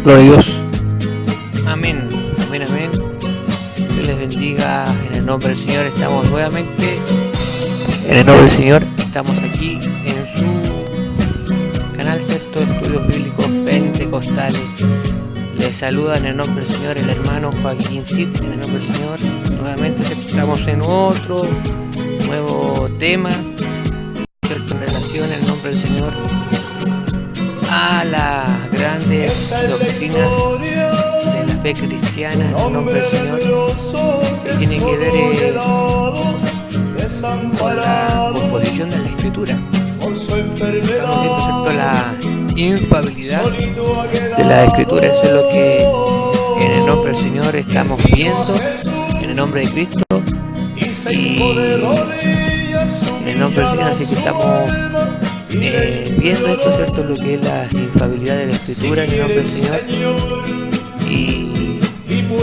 Gloria a Dios. Amén, amén, amén. Dios les bendiga en el nombre del Señor. Estamos nuevamente en el nombre del Señor. Estamos aquí en su canal, ¿cierto? Estudios Bíblicos Pentecostales. Les saluda en el nombre del Señor el hermano Joaquín Cid, en el nombre del Señor. Nuevamente estamos en otro nuevo tema, ¿cierto? En relación en el nombre del Señor a las grandes doctrinas de la fe cristiana en el nombre del Señor, que tiene que ver con la composición de la Escritura. Estamos viendo, ¿cierto?, la infalibilidad de la Escritura. Eso es lo que en el nombre del Señor estamos viendo, en el nombre de Cristo, y en el nombre del Señor. Así que estamos viendo esto, ¿cierto?, lo que es la infalibilidad de la Escritura en el nombre del Señor, y queremos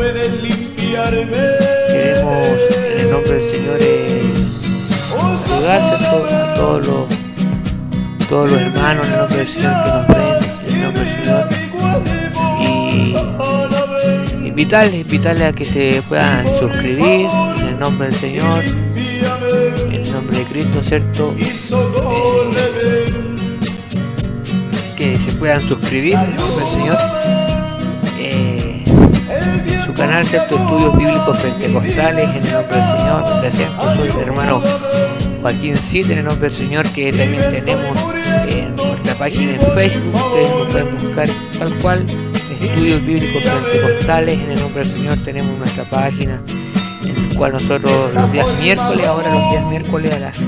en el nombre del Señor ayudar, ¿cierto?, a todos los hermanos en el nombre del Señor que nos ven en el nombre del Señor, y invitarles a que se puedan suscribir en el nombre del Señor, en el nombre de Cristo, ¿cierto? Que se puedan suscribir en el nombre del Señor, su canal, ¿cierto? Estudios Bíblicos Pentecostales en el nombre del Señor. Me presento, soy el hermano Joaquín Cid en el nombre del Señor, que también tenemos en nuestra página en Facebook. Ustedes nos pueden buscar tal cual, Estudios Bíblicos Pentecostales en el nombre del Señor. Tenemos nuestra página en la cual nosotros los días miércoles a las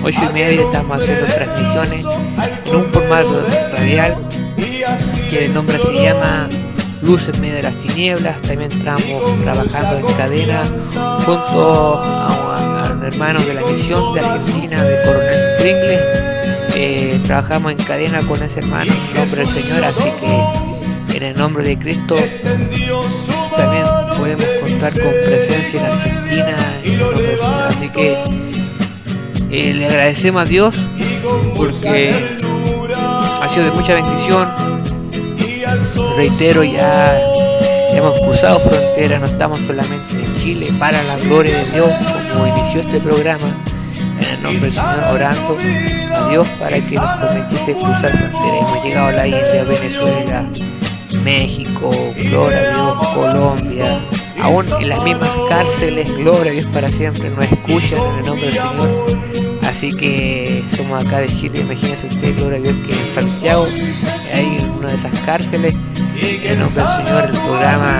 8:30 estamos haciendo transmisiones en un formato radial que el nombre se llama Luz en medio de las tinieblas. También estamos trabajando en cadena junto a un hermano de la misión de Argentina, de Coronel Pringles. Trabajamos en cadena con ese hermano en el nombre del Señor, así que en el nombre de Cristo también podemos contar con presencia en Argentina en el nombre del Señor. Así que le agradecemos a Dios porque ha sido de mucha bendición. Reitero, ya hemos cruzado fronteras, no estamos solamente en Chile, para la gloria de Dios, como inició este programa, en el nombre del Señor, orando a Dios para que nos permitiese cruzar fronteras. Hemos llegado a la India, Venezuela, México, gloria a Dios, Colombia, aún en las mismas cárceles, gloria a Dios para siempre, nos escuchan en el nombre del Señor. Así que somos acá de Chile, imagínense usted, gloria a Dios, que en Santiago hay una de esas cárceles. En el nombre del Señor el programa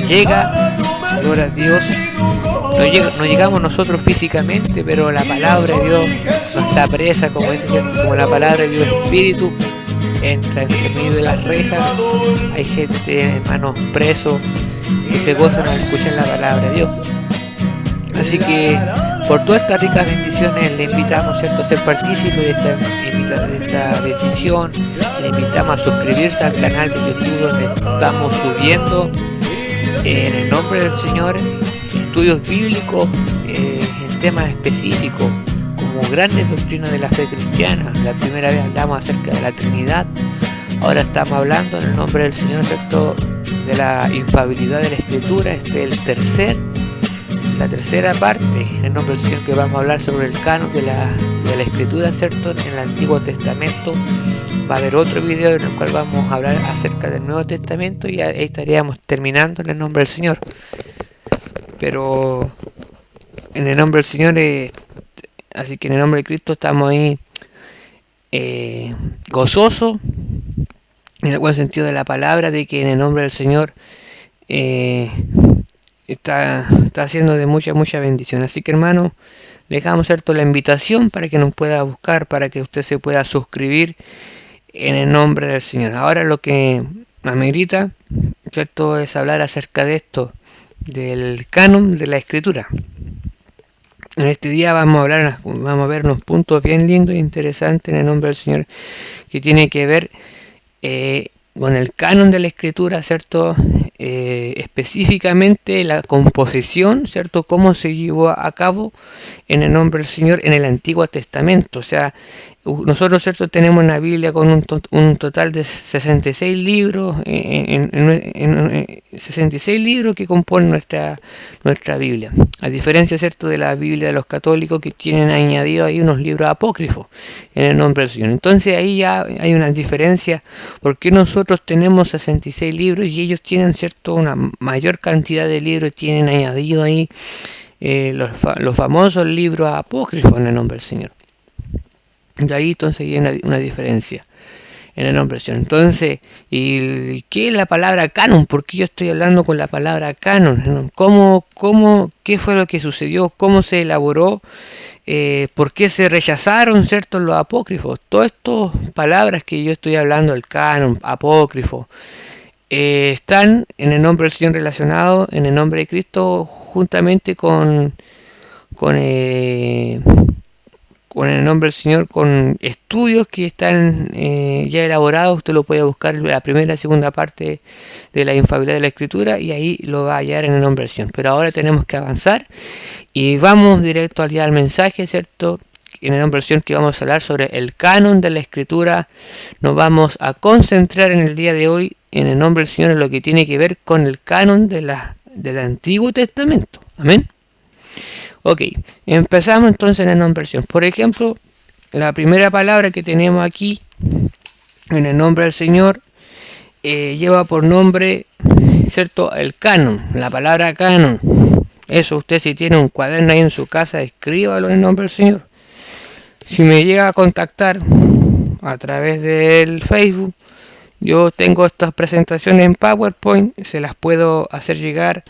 llega, gloria a Dios. No llegamos nosotros físicamente, pero la palabra de Dios no está presa, como la palabra de Dios Espíritu entra entre medio de las rejas. Hay gente, hermanos, presos, que se gozan al escuchar la palabra de Dios. Así que por todas estas ricas bendiciones le invitamos, ¿cierto?, a ser partícipe de esta bendición. Le invitamos a suscribirse al canal de YouTube, donde estamos subiendo en el nombre del Señor estudios bíblicos en temas específicos como grandes doctrinas de la fe cristiana. La primera vez hablamos acerca de la Trinidad, ahora estamos hablando en el nombre del Señor, ¿cierto?, de la infalibilidad de la Escritura. Este es la tercera parte en el nombre del Señor, que vamos a hablar sobre el canon de la Escritura, ¿cierto?, en el Antiguo Testamento. Va a haber otro video en el cual vamos a hablar acerca del Nuevo Testamento, y ahí estaríamos terminando en el nombre del Señor. Pero en el nombre del Señor, así que en el nombre de Cristo estamos ahí gozosos, en el buen sentido de la palabra, de que en el nombre del Señor está haciendo de mucha bendición. Así que, hermano, le dejamos, ¿cierto?, la invitación para que nos pueda buscar, para que usted se pueda suscribir en el nombre del Señor. Ahora lo que amerita, ¿cierto?, es hablar acerca de esto, del canon de la Escritura. En este día vamos a ver unos puntos bien lindos e interesantes en el nombre del Señor, que tiene que ver con el canon de la Escritura, ¿cierto? Específicamente la composición, ¿cierto? Cómo se llevó a cabo en el nombre del Señor en el Antiguo Testamento. O sea, nosotros, ¿cierto?, tenemos una Biblia con un total de 66 libros, 66 libros que componen nuestra Biblia. A diferencia, ¿cierto?, de la Biblia de los católicos, que tienen añadido ahí unos libros apócrifos en el nombre del Señor. Entonces ahí ya hay una diferencia, porque nosotros tenemos 66 libros y ellos tienen, ¿cierto?, una mayor cantidad de libros, tienen añadido ahí los famosos libros apócrifos en el nombre del Señor. De ahí entonces hay una diferencia en el nombre del Señor. Entonces, ¿y qué es la palabra canon? ¿Por qué yo estoy hablando con la palabra canon? ¿Qué fue lo que sucedió? ¿Cómo se elaboró? ¿Por qué se rechazaron, cierto, los apócrifos? Todas estas palabras que yo estoy hablando, el canon, apócrifo, están en el nombre del Señor relacionados en el nombre de Cristo juntamente con el nombre del Señor, con estudios que están ya elaborados. Usted lo puede buscar en la primera y segunda parte de la infalibilidad de la Escritura y ahí lo va a hallar en el nombre del Señor. Pero ahora tenemos que avanzar y vamos directo al mensaje, ¿cierto? En el nombre del Señor, que vamos a hablar sobre el canon de la Escritura. Nos vamos a concentrar en el día de hoy en el nombre del Señor en lo que tiene que ver con el canon del Antiguo Testamento. Amén. Ok, empezamos entonces en el nombre del Señor. Por ejemplo, la primera palabra que tenemos aquí en el nombre del Señor lleva por nombre, ¿cierto?, el canon, la palabra canon. Eso, usted si tiene un cuaderno ahí en su casa, escríbalo en el nombre del Señor. Si me llega a contactar a través del Facebook, yo tengo estas presentaciones en PowerPoint, se las puedo hacer llegar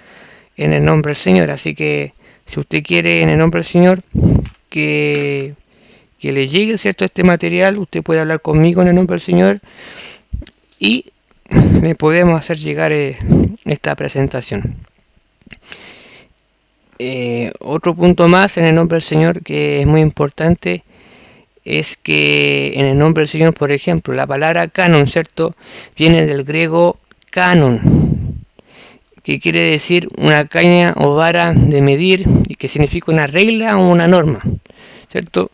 en el nombre del Señor. Así que si usted quiere en el nombre del Señor que le llegue, ¿cierto?, este material, usted puede hablar conmigo en el nombre del Señor y le podemos hacer llegar esta presentación. Otro punto más en el nombre del Señor que es muy importante es que en el nombre del Señor, por ejemplo, la palabra canon, ¿cierto?, viene del griego canon, que quiere decir una caña o vara de medir y que significa una regla o una norma, ¿cierto?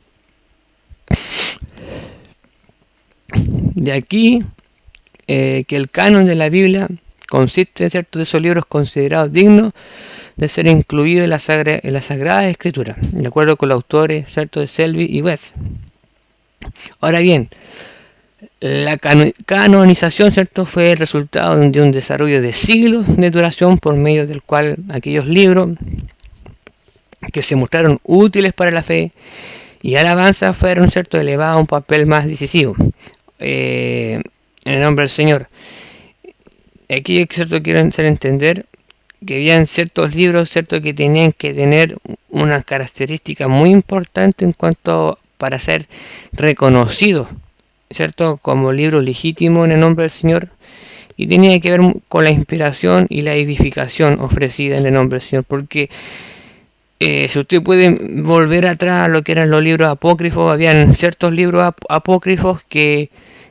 De aquí que el canon de la Biblia consiste, ¿cierto?, de esos libros considerados dignos de ser incluidos en la Sagrada Escritura, de acuerdo con los autores, ¿cierto?, de Selby y West. Ahora bien, la canonización, ¿cierto?, fue el resultado de un desarrollo de siglos de duración por medio del cual aquellos libros que se mostraron útiles para la fe y alabanza fueron, ¿cierto?, elevados a un papel más decisivo. En el nombre del Señor. Aquí, ¿cierto?, quiero hacer entender que habían ciertos libros, ¿cierto?, que tenían que tener una característica muy importante en cuanto para ser reconocidos, ¿cierto?, como libros legítimos en el nombre del Señor, y tenía que ver con la inspiración y la edificación ofrecida en el nombre del Señor, porque si usted puede volver atrás a lo que eran los libros apócrifos, habían ciertos libros apócrifos que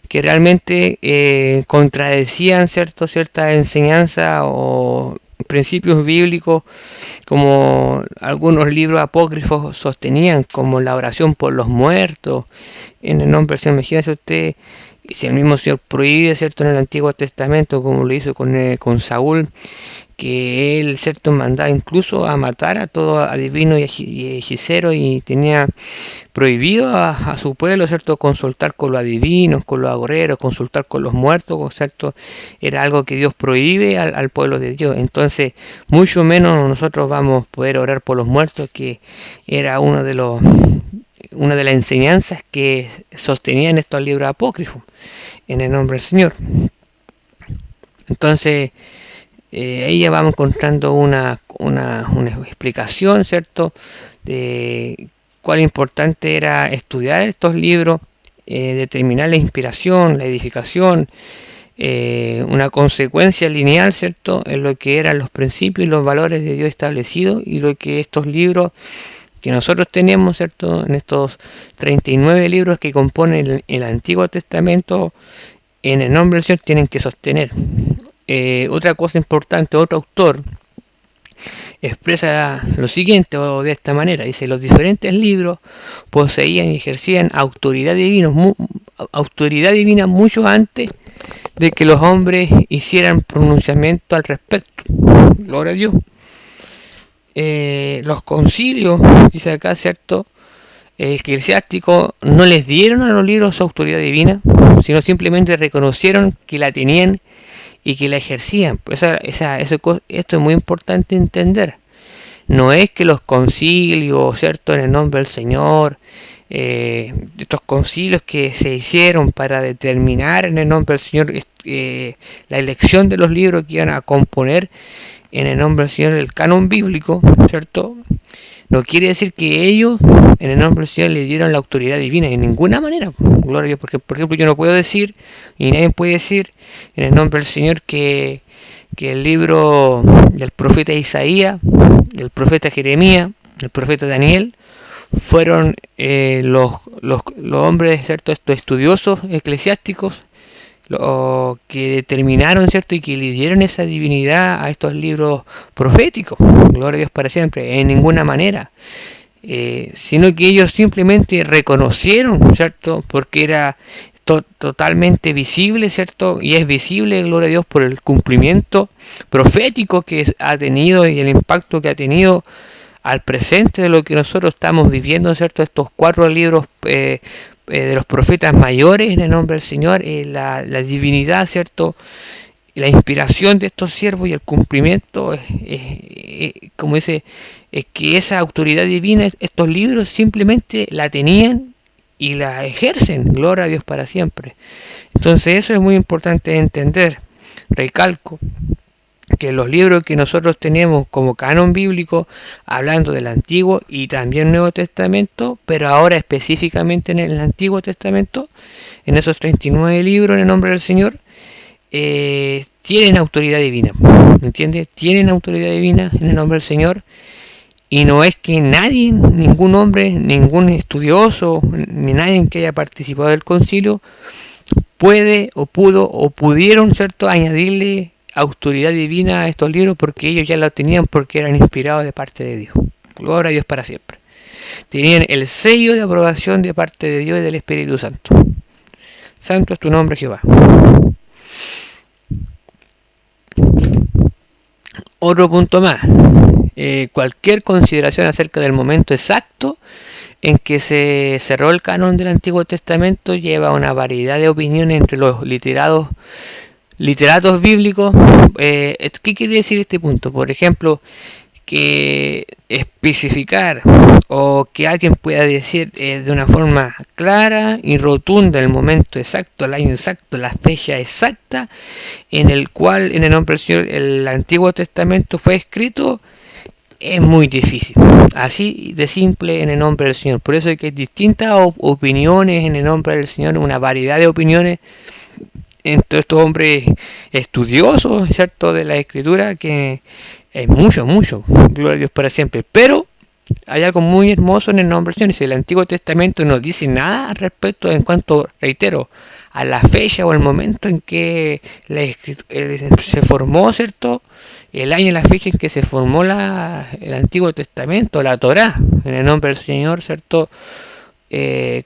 realmente contradecían cierta enseñanza o principios bíblicos, como algunos libros apócrifos sostenían, como la oración por los muertos en el nombre del Señor. Imagínese usted, si el mismo Señor prohíbe, ¿cierto?, en el Antiguo Testamento, como lo hizo con Saúl, que él, ¿cierto?, mandaba incluso a matar a todo adivino y hechicero, y tenía prohibido a su pueblo, ¿cierto?, consultar con los adivinos, con los agoreros, consultar con los muertos, ¿cierto? Era algo que Dios prohíbe al pueblo de Dios. Entonces, mucho menos nosotros vamos a poder orar por los muertos, que era una de las enseñanzas que sostenían estos libros apócrifos en el nombre del Señor. Entonces, ahí ya vamos encontrando una explicación, ¿cierto?, de cuán importante era estudiar estos libros, determinar la inspiración, la edificación, una consecuencia lineal, ¿cierto?, en lo que eran los principios y los valores de Dios establecidos, y lo que estos libros que nosotros tenemos, ¿cierto?, en estos 39 libros que componen el Antiguo Testamento, en el nombre del Señor, tienen que sostener. Otra cosa importante, otro autor expresa lo siguiente, o de esta manera, dice: los diferentes libros poseían y ejercían autoridad divina mucho antes de que los hombres hicieran pronunciamiento al respecto. Gloria a Dios. Los concilios, dice acá, ¿cierto?, eclesiásticos, no les dieron a los libros su autoridad divina, sino simplemente reconocieron que la tenían y que la ejercían. Pues esto es muy importante entender. No es que los concilios, ¿cierto?, en el nombre del Señor, estos concilios que se hicieron para determinar en el nombre del Señor la elección de los libros que iban a componer en el nombre del Señor el canon bíblico, ¿cierto? No quiere decir que ellos en el nombre del Señor le dieron la autoridad divina en ninguna manera. Gloria a Dios, porque por ejemplo yo no puedo decir, y nadie puede decir en el nombre del Señor que el libro del profeta Isaías, del profeta Jeremías, del profeta Daniel, fueron los hombres, ¿cierto?, estos estudiosos eclesiásticos, que determinaron, ¿cierto?, y que le dieron esa divinidad a estos libros proféticos. Gloria a Dios para siempre, en ninguna manera. Sino que ellos simplemente reconocieron, ¿cierto?, porque era totalmente visible, ¿cierto?, y es visible, gloria a Dios, por el cumplimiento profético que ha tenido y el impacto que ha tenido al presente de lo que nosotros estamos viviendo, ¿cierto?, estos 4 libros de los profetas mayores en el nombre del Señor, la divinidad, ¿cierto?, la inspiración de estos siervos y el cumplimiento, como dice, es que esa autoridad divina, estos libros simplemente la tenían y la ejercen, gloria a Dios para siempre. Entonces eso es muy importante entender. Recalco que los libros que nosotros tenemos como canon bíblico, hablando del Antiguo y también Nuevo Testamento, pero ahora específicamente en el Antiguo Testamento, en esos 39 libros en el nombre del Señor, tienen autoridad divina, ¿me entiendes? Tienen autoridad divina en el nombre del Señor, y no es que nadie, ningún hombre, ningún estudioso, ni nadie que haya participado del concilio puede o pudo o pudieron, ¿cierto?, añadirle autoridad divina a estos libros, porque ellos ya lo tenían, porque eran inspirados de parte de Dios. Gloria a Dios para siempre. Tenían el sello de aprobación de parte de Dios y del Espíritu Santo. Santo es tu nombre, Jehová. Otro punto más. Cualquier consideración acerca del momento exacto en que se cerró el canon del Antiguo Testamento lleva a una variedad de opiniones entre los literatos bíblicos. ¿Qué quiere decir este punto? Por ejemplo, que especificar o que alguien pueda decir de una forma clara y rotunda el momento exacto, el año exacto, la fecha exacta en el cual en el nombre del Señor el Antiguo Testamento fue escrito, es muy difícil, así de simple, en el nombre del Señor. Por eso hay que hay distintas opiniones en el nombre del Señor, una variedad de opiniones entre estos hombres estudiosos, ¿cierto?, de la Escritura, que es mucho, gloria a Dios para siempre. Pero hay algo muy hermoso en el nombre del Señor. Si el Antiguo Testamento no dice nada al respecto en cuanto, reitero, a la fecha o el momento en que se formó, ¿cierto?, el año y la fecha en que se formó el Antiguo Testamento, la Torá, en el nombre del Señor, ¿cierto?,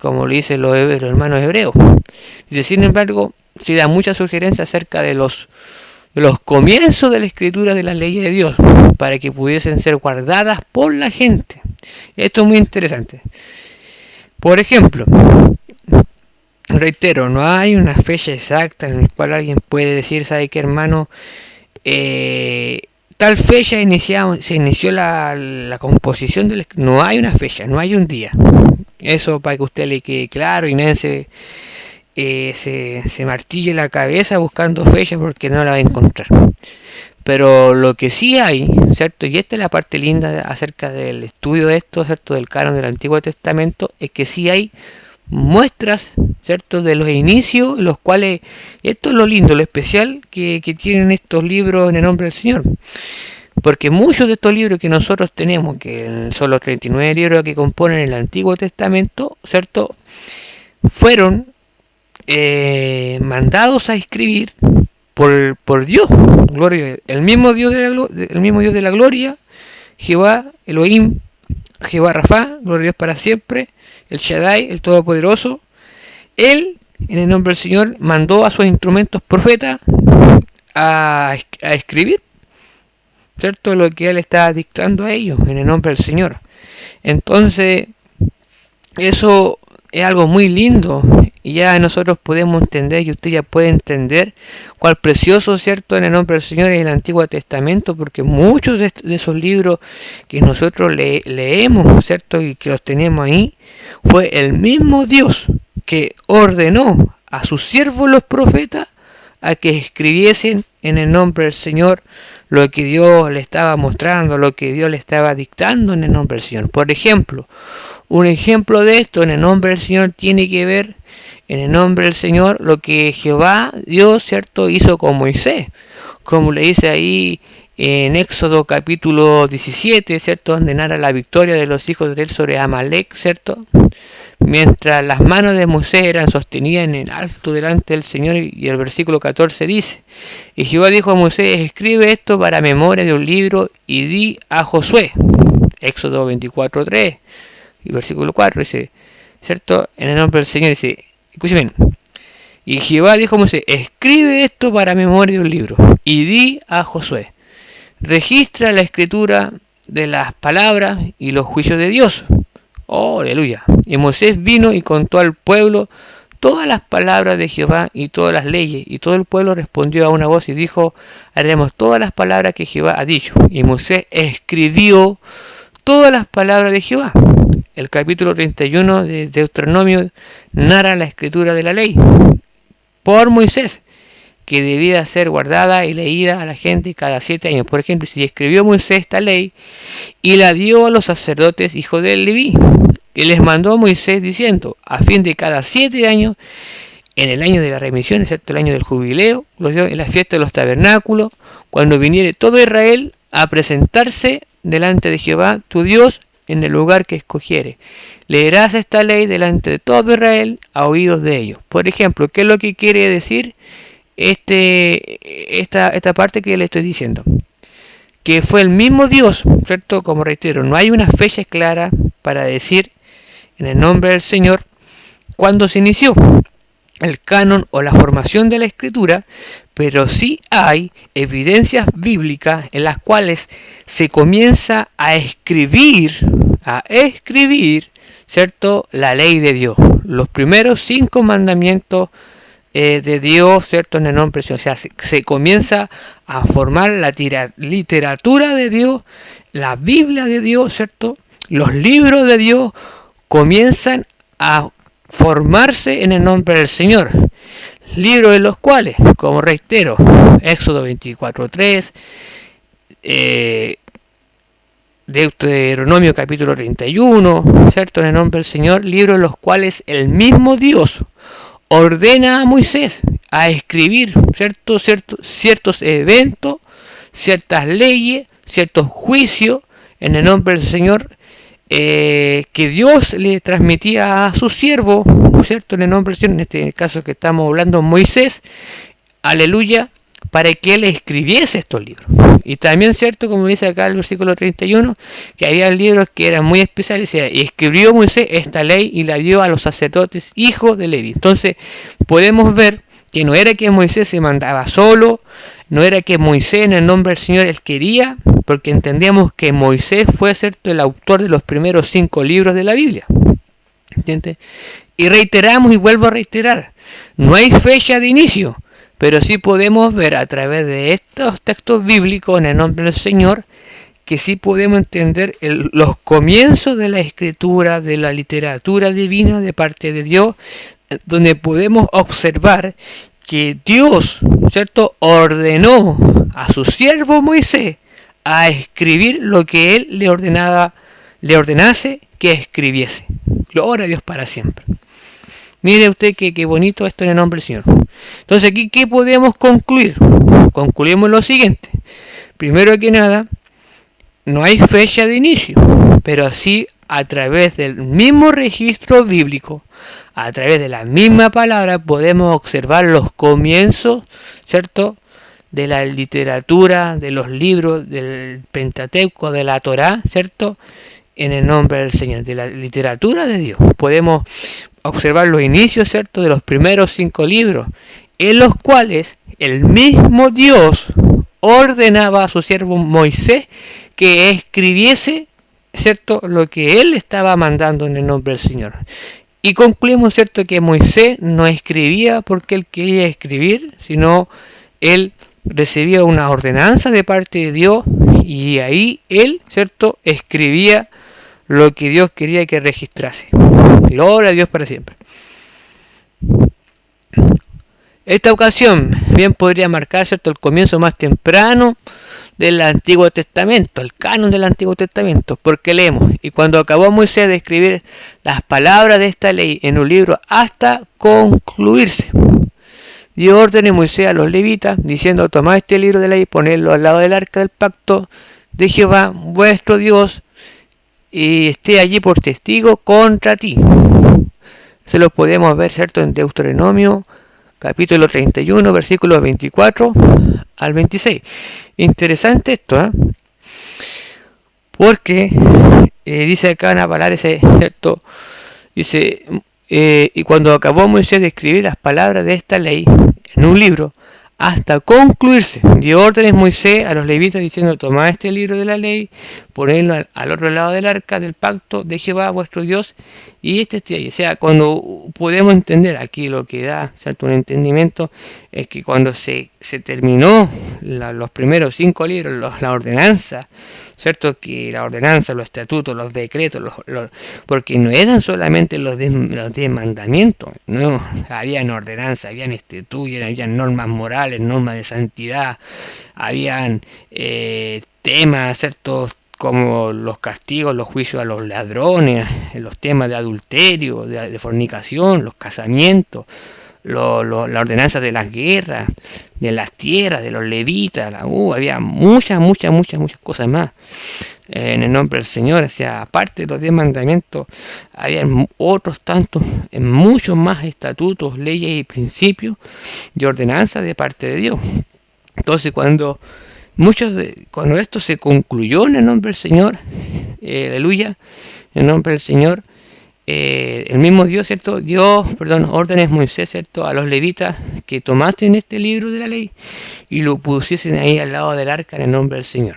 como lo dicen los hermanos hebreos. Dice, sin embargo, se da mucha sugerencia acerca de los comienzos de la escritura de las leyes de Dios, para que pudiesen ser guardadas por la gente. Esto es muy interesante. Por ejemplo, reitero, no hay una fecha exacta en la cual alguien puede decir, ¿sabe qué, hermano? Tal fecha se inició la composición del... No hay una fecha, no hay un día. Eso para que usted le quede claro y nadie se martille la cabeza buscando fechas, porque no la va a encontrar. Pero lo que sí hay, ¿cierto?, y esta es la parte linda acerca del estudio de esto, ¿cierto?, del canon del Antiguo Testamento, es que sí hay muestras, ¿cierto?, de los inicios, los cuales, esto es lo lindo, lo especial que tienen estos libros en el nombre del Señor. Porque muchos de estos libros que nosotros tenemos, que son los 39 libros que componen el Antiguo Testamento, ¿cierto?, fueron mandados a escribir por Dios, gloria, el mismo Dios de la gloria, Jehová Elohim, Jehová Rafa, gloria a Dios para siempre, el Shaddai, el Todopoderoso. Él, en el nombre del Señor, mandó a sus instrumentos profetas a escribir, ¿cierto? Lo que Él estaba dictando a ellos, en el nombre del Señor. Entonces, eso es algo muy lindo. Y ya nosotros podemos entender, y usted ya puede entender cuál precioso, ¿cierto?, en el nombre del Señor es el Antiguo Testamento, porque muchos de esos libros que nosotros leemos, ¿cierto?, y que los tenemos ahí, fue el mismo Dios que ordenó a sus siervos los profetas a que escribiesen en el nombre del Señor lo que Dios le estaba mostrando, lo que Dios le estaba dictando en el nombre del Señor. Por ejemplo, un ejemplo de esto en el nombre del Señor tiene que ver en el nombre del Señor lo que Jehová Dios, ¿cierto?, hizo con Moisés, como le dice ahí en Éxodo capítulo 17, ¿cierto?, donde narra la victoria de los hijos de Israel sobre Amalek, ¿cierto?, mientras las manos de Moisés eran sostenidas en el alto delante del Señor. Y el versículo 14 dice: y Jehová dijo a Moisés, escribe esto para memoria de un libro y di a Josué. Éxodo 24:3 y versículo 4 dice, ¿cierto?, en el nombre del Señor dice, escúcheme, y Jehová dijo a Moisés, escribe esto para memoria de un libro y di a Josué, registra la escritura de las palabras y los juicios de Dios. Oh, aleluya. Y Moisés vino y contó al pueblo todas las palabras de Jehová y todas las leyes. Y todo el pueblo respondió a una voz y dijo, haremos todas las palabras que Jehová ha dicho. Y Moisés escribió todas las palabras de Jehová. El capítulo 31 de Deuteronomio narra la escritura de la ley por Moisés, que debía ser guardada y leída a la gente cada 7 años. Por ejemplo, si escribió Moisés esta ley y la dio a los sacerdotes hijos de Leví, y les mandó a Moisés diciendo, a fin de cada 7 años, en el año de la remisión, excepto el año del jubileo, en la fiesta de los tabernáculos, cuando viniere todo Israel a presentarse delante de Jehová tu Dios en el lugar que escogiere, leerás esta ley delante de todo Israel a oídos de ellos. Por ejemplo, ¿qué es lo que quiere decir esta parte que le estoy diciendo? Que fue el mismo Dios, ¿cierto? Como reitero, no hay una fecha clara para decir en el nombre del Señor cuándo se inició el canon o la formación de la escritura, pero sí hay evidencias bíblicas en las cuales se comienza a escribir, ¿cierto?, la ley de Dios, los primeros 5 mandamientos de Dios, ¿cierto?, en el nombre del Señor. O sea, se comienza a formar la literatura de Dios, la Biblia de Dios, ¿cierto? Los libros de Dios comienzan a formarse en el nombre del Señor. Libros de los cuales, como reitero, Éxodo 24:3, Deuteronomio capítulo 31, ¿cierto?, en el nombre del Señor, libros en los cuales el mismo Dios ordena a Moisés a escribir ciertos eventos, ciertas leyes, ciertos juicios en el nombre del Señor, que Dios le transmitía a su siervo, ¿cierto?, en el nombre del Señor, en este caso que estamos hablando, Moisés, aleluya, para que él escribiese estos libros. Y también, ¿cierto?, como dice acá el versículo 31, que había libros que eran muy especiales, y escribió Moisés esta ley y la dio a los sacerdotes hijos de Leví. Entonces podemos ver que no era que Moisés se mandaba solo, no era que Moisés en el nombre del Señor él quería, porque entendíamos que Moisés fue, ¿cierto?, el autor de los primeros 5 libros de la Biblia. ¿Entiendes? Y reiteramos y vuelvo a reiterar, no hay fecha de inicio, pero sí podemos ver a través de estos textos bíblicos en el nombre del Señor que sí podemos entender los comienzos de la escritura, de la literatura divina de parte de Dios, donde podemos observar que Dios, ¿cierto?, ordenó a su siervo Moisés a escribir lo que él le ordenase que escribiese. Gloria a Dios para siempre. Mire usted qué bonito esto en el nombre del Señor. Entonces aquí, ¿qué podemos concluir? Concluimos lo siguiente. Primero que nada, no hay fecha de inicio, pero sí a través del mismo registro bíblico, a través de la misma palabra, podemos observar los comienzos, ¿cierto?, de la literatura, de los libros del Pentateuco, de la Torá, ¿cierto? En el nombre del Señor, de la literatura de Dios. Podemos observar los inicios, ¿cierto?, de los primeros 5 libros, en los cuales el mismo Dios ordenaba a su siervo Moisés que escribiese, ¿cierto?, lo que él estaba mandando en el nombre del Señor. Y concluimos, ¿cierto?, que Moisés no escribía porque él quería escribir, sino él recibía una ordenanza de parte de Dios y ahí él, ¿cierto?, escribía lo que Dios quería que registrase. Gloria a Dios para siempre. Esta ocasión bien podría marcar, ¿cierto?, el comienzo más temprano del Antiguo Testamento, el canon del Antiguo Testamento, porque leemos: y cuando acabó Moisés de escribir las palabras de esta ley en un libro hasta concluirse, dio órdenes Moisés a los levitas, diciendo: tomad este libro de ley, ponedlo al lado del arca del pacto de Jehová vuestro Dios, y esté allí por testigo contra ti. Se lo podemos ver, ¿cierto?, en Deuteronomio capítulo 31, versículos 24 al 26. Interesante esto, ¿eh? Porque dice acá una palabra, ¿cierto? Dice, y cuando acabó Moisés de escribir las palabras de esta ley en un libro, hasta concluirse, dio órdenes Moisés a los levitas diciendo: tomad este libro de la ley, ponedlo al otro lado del arca del pacto de Jehová vuestro Dios, y este esté ahí. O sea, cuando podemos entender aquí lo que da, ¿cierto?, un entendimiento, es que cuando se terminó los primeros 5 libros, la ordenanza, ¿cierto?, que la ordenanza, los estatutos, los decretos, porque no eran solamente los 10 mandamientos, no, habían ordenanzas, habían estatutos, habían normas morales, normas de santidad, habían temas, ¿cierto?, como los castigos, los juicios a los ladrones, los temas de adulterio, de fornicación, los casamientos, la ordenanza de las guerras, de las tierras, de los levitas, había muchas cosas más en el nombre del Señor. O sea, aparte de los 10 mandamientos, había otros tantos, muchos más estatutos, leyes y principios de ordenanza de parte de Dios. Entonces, cuando esto se concluyó en el nombre del Señor, aleluya, en el nombre del Señor, el mismo Dios, ¿cierto?, dio órdenes Moisés, ¿cierto?, a los levitas que tomasen este libro de la ley y lo pusiesen ahí al lado del arca en el nombre del Señor.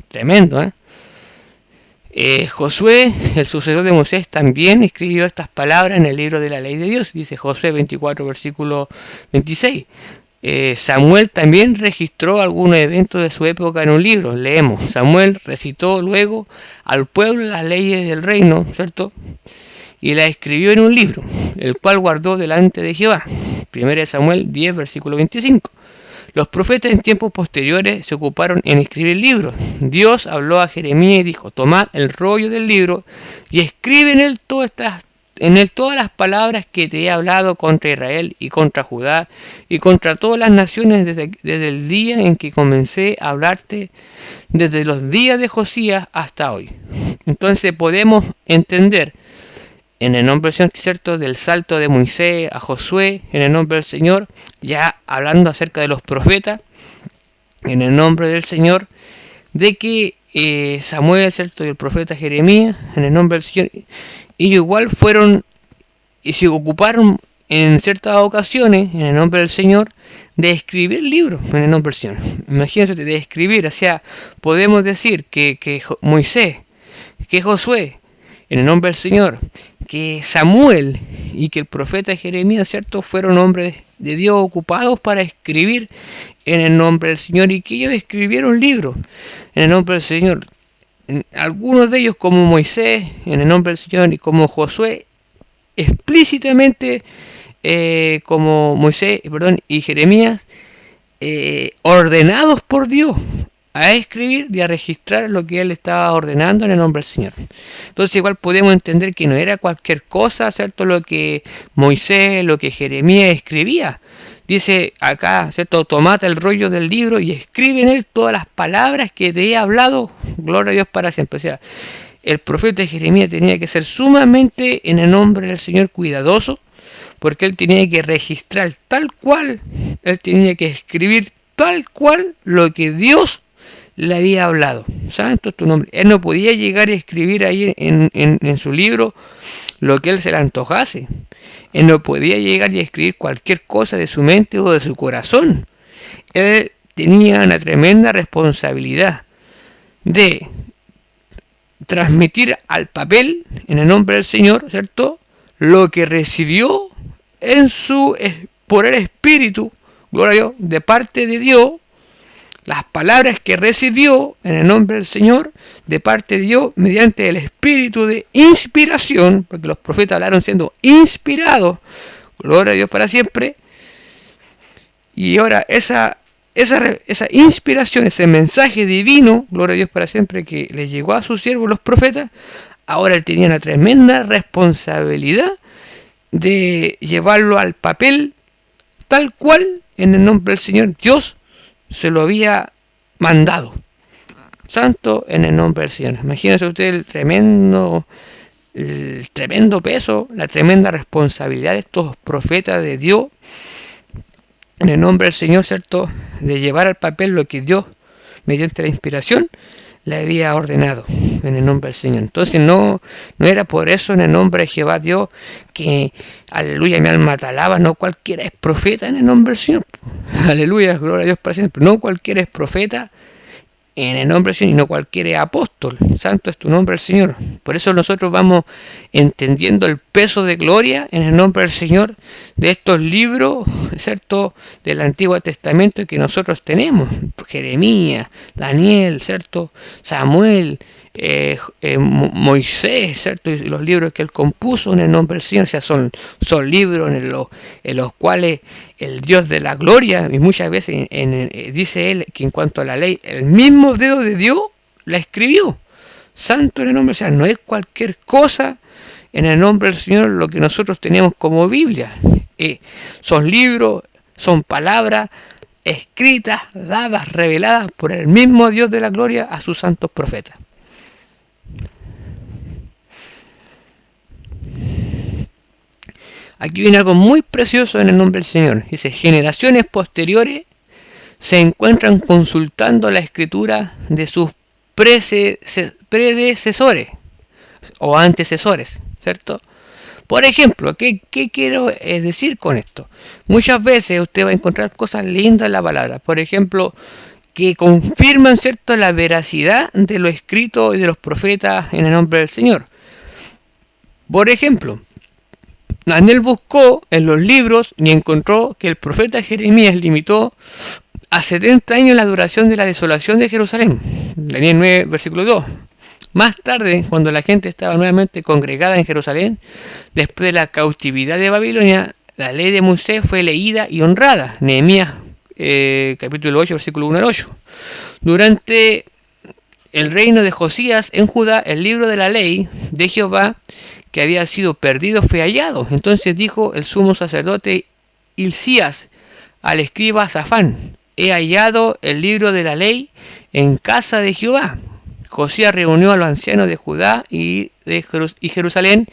Tremendo, ¿eh? Josué, el sucesor de Moisés, también escribió estas palabras en el libro de la ley de Dios. Dice Josué 24, versículo 26. Samuel también registró algunos eventos de su época en un libro. Leemos: Samuel recitó luego al pueblo las leyes del reino, ¿cierto?, y la escribió en un libro, el cual guardó delante de Jehová. 1 Samuel 10, versículo 25. Los profetas en tiempos posteriores se ocuparon en escribir libros. Dios habló a Jeremías y dijo: tomad el rollo del libro y escribe en él todas las palabras que te he hablado contra Israel y contra Judá y contra todas las naciones desde el día en que comencé a hablarte, desde los días de Josías hasta hoy. Entonces podemos entender en el nombre del Señor, ¿cierto?, del salto de Moisés a Josué, en el nombre del Señor, ya hablando acerca de los profetas, en el nombre del Señor, de que Samuel, ¿cierto?, y el profeta Jeremías, en el nombre del Señor, ellos igual fueron y se ocuparon en ciertas ocasiones, en el nombre del Señor, de escribir libros en el nombre del Señor. Imagínense, de escribir, o sea, podemos decir que Moisés, que Josué, en el nombre del Señor, que Samuel y que el profeta Jeremías, ¿cierto?, fueron hombres de Dios ocupados para escribir en el nombre del Señor, y que ellos escribieron libros en el nombre del Señor. Algunos de ellos, como Moisés, en el nombre del Señor, y como Josué, explícitamente, como Moisés, y Jeremías, ordenados por Dios a escribir y a registrar lo que él estaba ordenando en el nombre del Señor. Entonces igual podemos entender que no era cualquier cosa, ¿cierto?, lo que Moisés, lo que Jeremías escribía. Dice acá, ¿cierto?, tomad el rollo del libro y escribe en él todas las palabras que te he hablado, gloria a Dios para siempre. O sea, el profeta Jeremías tenía que ser sumamente, en el nombre del Señor, cuidadoso, porque él tenía que registrar tal cual, él tenía que escribir tal cual lo que Dios le había hablado. Santo es tu nombre. Él no podía llegar a escribir ahí en su libro lo que él se le antojase. Él no podía llegar y escribir cualquier cosa de su mente o de su corazón. Él tenía una tremenda responsabilidad de transmitir al papel, en el nombre del Señor, ¿cierto?, lo que recibió por el Espíritu, gloria a Dios, de parte de Dios, las palabras que recibió en el nombre del Señor, de parte de Dios, mediante el Espíritu de inspiración, porque los profetas hablaron siendo inspirados, gloria a Dios para siempre. Y ahora esa inspiración, ese mensaje divino, gloria a Dios para siempre, que le llegó a sus siervos los profetas, ahora él tenía una tremenda responsabilidad de llevarlo al papel tal cual en el nombre del Señor Dios se lo había mandado. Santo en el nombre del Señor. Imagínese usted el tremendo peso, la tremenda responsabilidad de estos profetas de Dios en el nombre del Señor, ¿cierto?, de llevar al papel lo que Dios, mediante la inspiración, le había ordenado en el nombre del Señor. Entonces no era por eso en el nombre de Jehová Dios que, aleluya, mi alma te alaba. No cualquiera es profeta en el nombre del Señor. Aleluya, gloria a Dios para siempre. No cualquiera es profeta en el nombre del Señor, y no cualquier apóstol. Santo es tu nombre, el Señor. Por eso nosotros vamos entendiendo el peso de gloria en el nombre del Señor de estos libros, ¿cierto?, del Antiguo Testamento que nosotros tenemos. Jeremías, Daniel, ¿cierto?, Samuel, Moisés, ¿cierto?, y los libros que él compuso en el nombre del Señor. O sea, son libros en los cuales el Dios de la gloria, y muchas veces dice él que en cuanto a la ley, el mismo dedo de Dios la escribió. Santo en el nombre, o sea, no es cualquier cosa en el nombre del Señor lo que nosotros tenemos como Biblia. Son libros, son palabras escritas, dadas, reveladas por el mismo Dios de la gloria a sus santos profetas. Aquí viene algo muy precioso en el nombre del Señor. Dice, generaciones posteriores se encuentran consultando la escritura de sus predecesores o antecesores, ¿cierto? Por ejemplo, ¿qué quiero decir con esto? Muchas veces usted va a encontrar cosas lindas en la palabra. Por ejemplo, que confirman, ¿cierto?, la veracidad de lo escrito y de los profetas en el nombre del Señor. Por ejemplo, Daniel buscó en los libros y encontró que el profeta Jeremías limitó a 70 años la duración de la desolación de Jerusalén. Daniel 9, versículo 2. Más tarde, cuando la gente estaba nuevamente congregada en Jerusalén, después de la cautividad de Babilonia, la ley de Moisés fue leída y honrada. Nehemías capítulo 8, versículo 1 al 8. Durante el reino de Josías en Judá, el libro de la ley de Jehová que había sido perdido fue hallado. Entonces dijo el sumo sacerdote Hilcías al escriba Safán: he hallado el libro de la ley en casa de Jehová. Josías reunió a los ancianos de Judá y Jerusalén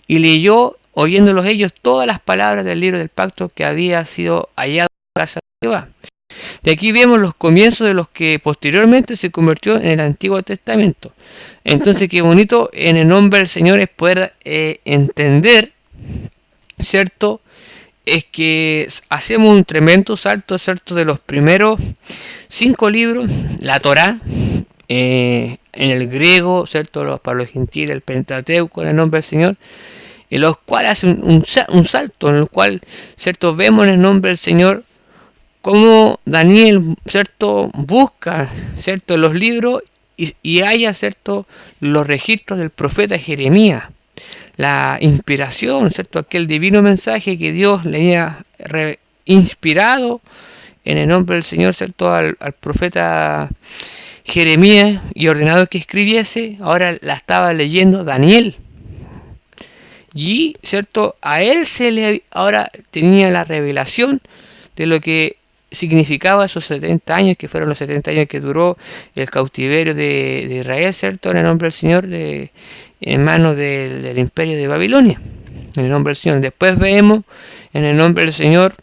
y leyó, oyéndolos ellos, todas las palabras del libro del pacto que había sido hallado en casa de Jehová. De aquí vemos los comienzos de los que posteriormente se convirtió en el Antiguo Testamento. Entonces, qué bonito en el nombre del Señor es poder entender, ¿cierto?, es que hacemos un tremendo salto, ¿cierto?, de los primeros 5 libros, la Torá, en el griego, ¿cierto?, para los gentiles, el Pentateuco en el nombre del Señor, en los cuales hace un salto, en el cual, ¿cierto?, vemos en el nombre del Señor cómo Daniel, ¿cierto?, busca, ¿cierto?, los libros y halla, ¿cierto?, los registros del profeta Jeremías, la inspiración, ¿cierto?, aquel divino mensaje que Dios le había inspirado en el nombre del Señor, ¿cierto?, al profeta Jeremías y ordenado que escribiese. Ahora la estaba leyendo Daniel. Y, ¿cierto?, a él ahora tenía la revelación de lo que significaba esos 70 años, que fueron los 70 años que duró el cautiverio de Israel, ¿cierto?, en el nombre del Señor, en manos del imperio de Babilonia, en el nombre del Señor. Después vemos en el nombre del Señor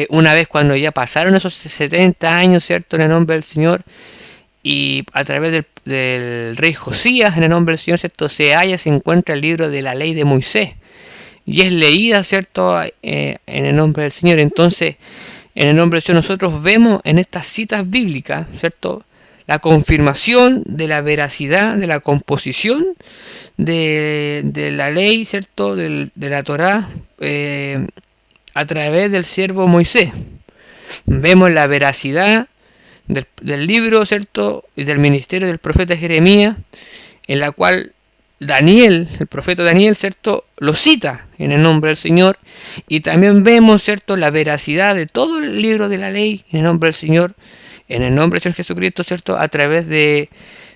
una vez cuando ya pasaron esos 70 años, ¿cierto? En el nombre del Señor, y a través del rey Josías, en el nombre del Señor, ¿cierto? Se encuentra el libro de la ley de Moisés, y es leída, ¿cierto? En el nombre del Señor. Entonces, en el nombre del Señor, nosotros vemos en estas citas bíblicas, ¿cierto? La confirmación de la veracidad de la composición de la ley, ¿cierto? De la Torá, a través del siervo Moisés. Vemos la veracidad del libro, ¿cierto? Y del ministerio del profeta Jeremías, en la cual Daniel, el profeta Daniel, ¿cierto? Lo cita en el nombre del Señor. Y también vemos, ¿cierto? La veracidad de todo el libro de la ley en el nombre del Señor, en el nombre del Señor Jesucristo, ¿cierto? A través del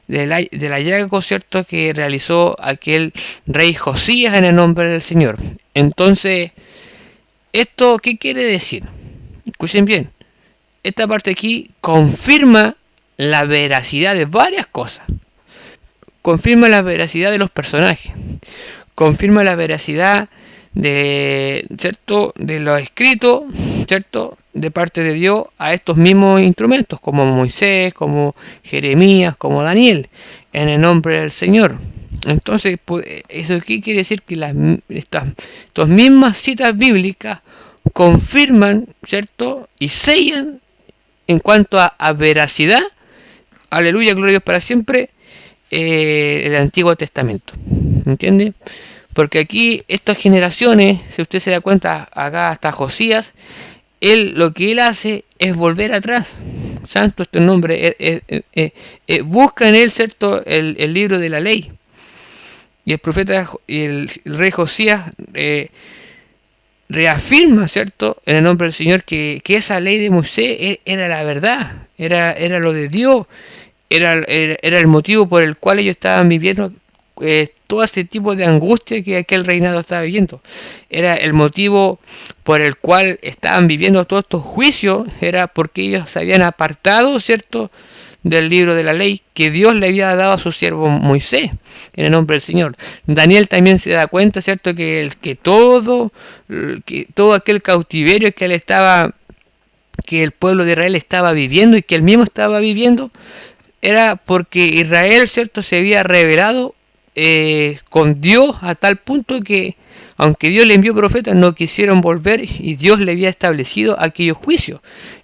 hallazgo, ¿cierto? Que realizó aquel rey Josías en el nombre del Señor. Entonces, ¿esto qué quiere decir? Escuchen bien. Esta parte aquí confirma la veracidad de varias cosas. Confirma la veracidad de los personajes. Confirma la veracidad de, ¿cierto? De lo escrito, ¿cierto? De parte de Dios a estos mismos instrumentos, como Moisés, como Jeremías, como Daniel, en el nombre del Señor. Entonces, pues, ¿eso qué quiere decir? Que estas mismas citas bíblicas confirman, ¿cierto? Y sellan en cuanto a veracidad, aleluya, gloria a Dios para siempre, el Antiguo Testamento. ¿Entiende? Porque aquí estas generaciones, si usted se da cuenta, acá hasta Josías, lo que él hace es volver atrás. Santo este nombre, busca en él, ¿cierto? El libro de la ley. Y el profeta y el rey Josías reafirma, ¿cierto? En el nombre del Señor que esa ley de Moisés era la verdad, era lo de Dios, era el motivo por el cual ellos estaban viviendo todo ese tipo de angustia que aquel reinado estaba viviendo. Era el motivo por el cual estaban viviendo todos estos juicios, era porque ellos se habían apartado, ¿cierto?, del libro de la ley que Dios le había dado a su siervo Moisés, en el nombre del Señor. Daniel también se da cuenta, ¿cierto?, que todo aquel cautiverio que el pueblo de Israel estaba viviendo y que él mismo estaba viviendo, era porque Israel, ¿cierto?, se había rebelado con Dios a tal punto que, aunque Dios le envió profetas, no quisieron volver y Dios le había establecido aquellos juicios.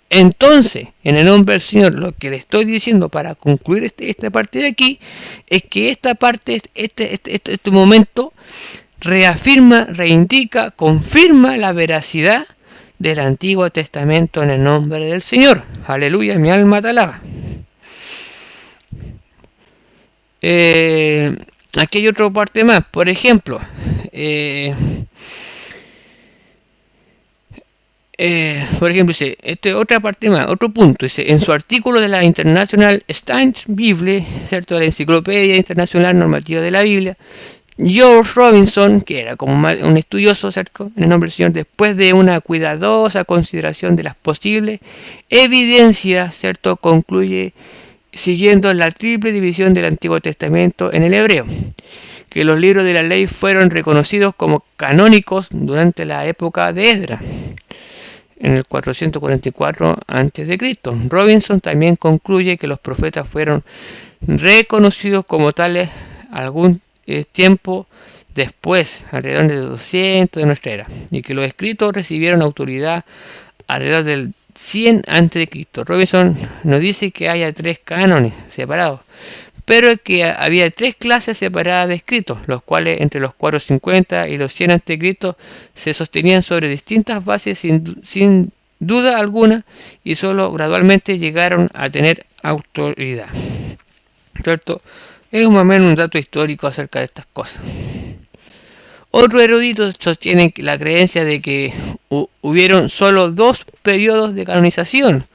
Entonces, en el nombre del Señor, lo que le estoy diciendo para concluir esta parte de aquí, es que esta parte, este momento, reafirma, reindica, confirma la veracidad del Antiguo Testamento en el nombre del Señor. Aleluya, mi alma te alaba. Aquí hay otra parte más, por ejemplo, dice, otra parte más, otro punto, dice, en su artículo de la International Standard Bible, ¿cierto?, de la Enciclopedia Internacional Normativa de la Biblia, George Robinson, que era como un estudioso, ¿cierto?, en el nombre del Señor, después de una cuidadosa consideración de las posibles evidencias, ¿cierto?, concluye siguiendo la triple división del Antiguo Testamento en el hebreo, que los libros de la ley fueron reconocidos como canónicos durante la época de Esdras, en el 444 a.C. Robinson también concluye que los profetas fueron reconocidos como tales algún tiempo después, alrededor de 200 de nuestra era, y que los escritos recibieron autoridad alrededor del 100 a.C. Robinson nos dice que haya tres cánones separados, pero que había tres clases separadas de escritos, los cuales entre los 450 y los 100 a.C. se sostenían sobre distintas bases sin duda alguna y solo gradualmente llegaron a tener autoridad. ¿Cierto? Es más o menos un dato histórico acerca de estas cosas. Otros eruditos sostienen la creencia de que hubieron solo dos periodos de canonización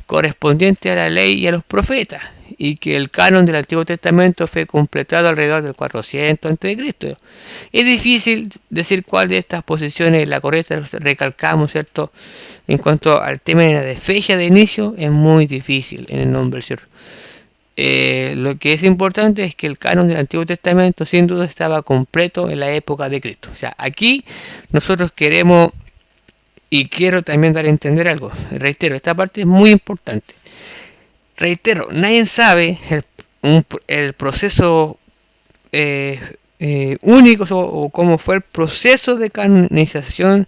correspondientes a la ley y a los profetas, y que el canon del Antiguo Testamento fue completado alrededor del 400 a.C. Es difícil decir cuál de estas posiciones es la correcta, recalcamos, ¿cierto? En cuanto al tema de fecha de inicio, es muy difícil en el nombre del Señor. Lo que es importante es que el canon del Antiguo Testamento sin duda estaba completo en la época de Cristo. O sea, aquí nosotros queremos Y quiero también dar a entender algo. Reitero, esta parte es muy importante. Reitero, nadie sabe el proceso único o cómo fue el proceso de canonización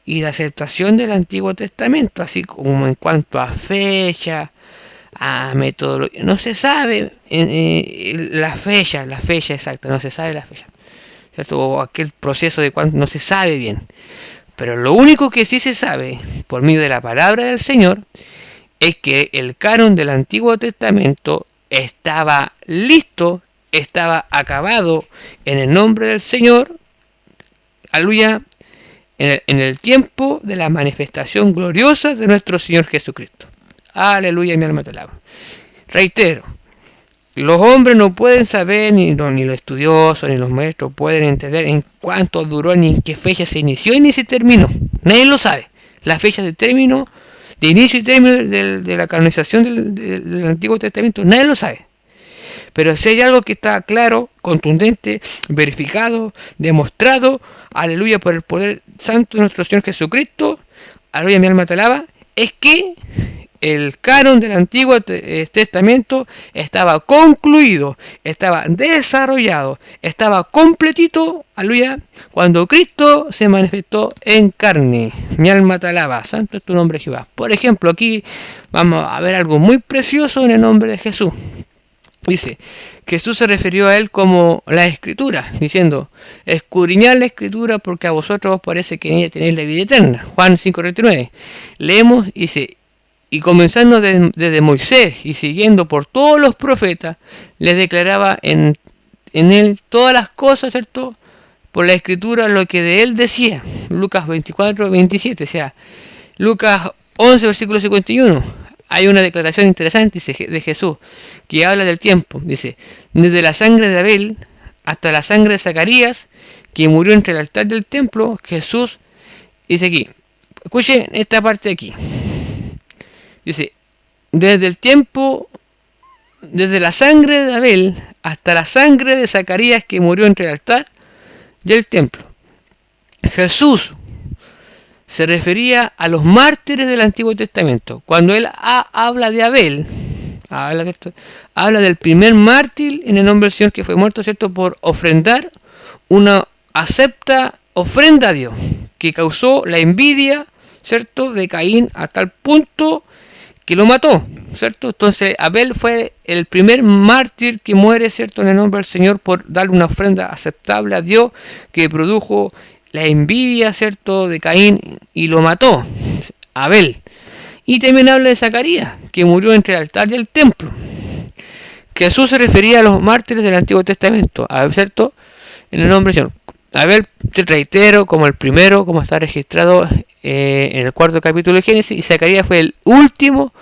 y de aceptación del Antiguo Testamento, así como en cuanto a fecha, a metodología. No se sabe la fecha exacta, no se sabe la fecha, ¿cierto? O aquel proceso de cuánto, no se sabe bien. Pero lo único que sí se sabe, por medio de la palabra del Señor, es que el canon del Antiguo Testamento estaba listo, estaba acabado en el nombre del Señor, aleluya, en el tiempo de la manifestación gloriosa de nuestro Señor Jesucristo. Aleluya, mi alma te alaba. Reitero, los hombres no pueden saber, ni los estudiosos, ni los maestros pueden entender en cuánto duró, ni en qué fecha se inició y ni se terminó. Nadie lo sabe. La fecha de término, de inicio y término de la canonización del Antiguo Testamento, nadie lo sabe. Pero si hay algo que está claro, contundente, verificado, demostrado, aleluya, por el poder santo de nuestro Señor Jesucristo, aleluya, mi alma te alaba, es que el canon del Antiguo Testamento estaba concluido, estaba desarrollado, estaba completito, aleluya, cuando Cristo se manifestó en carne. Mi alma te alaba, santo es tu nombre, Jehová. Por ejemplo, aquí vamos a ver algo muy precioso en el nombre de Jesús. Dice, Jesús se refirió a él como la Escritura, diciendo, escudriñad la Escritura porque a vosotros os parece que en ella tenéis la vida eterna. Juan 5:39. Leemos, dice, y comenzando desde Moisés y siguiendo por todos los profetas, les declaraba en él todas las cosas, ¿cierto? Por la Escritura lo que de él decía. Lucas 24:27, o sea, Lucas 11, versículo 51. Hay una declaración interesante de Jesús que habla del tiempo. Dice, desde la sangre de Abel hasta la sangre de Zacarías, que murió entre el altar del templo, Jesús, dice aquí, escuchen esta parte de aquí. Dice, desde la sangre de Abel hasta la sangre de Zacarías, que murió entre el altar del templo. Jesús se refería a los mártires del Antiguo Testamento. Cuando él habla de Abel, habla del primer mártir en el nombre del Señor que fue muerto, ¿cierto?, por ofrendar una acepta ofrenda a Dios, que causó la envidia, ¿cierto?, de Caín a tal punto que lo mató, ¿cierto? Entonces Abel fue el primer mártir que muere, ¿cierto?, en el nombre del Señor por darle una ofrenda aceptable a Dios, que produjo la envidia, ¿cierto?, de Caín y lo mató, Abel. Y también habla de Zacarías, que murió entre el altar y el templo. Jesús se refería a los mártires del Antiguo Testamento, ¿cierto?, en el nombre del Señor. Abel, te reitero, como el primero, como está registrado en el cuarto capítulo de Génesis, y Zacarías fue el último,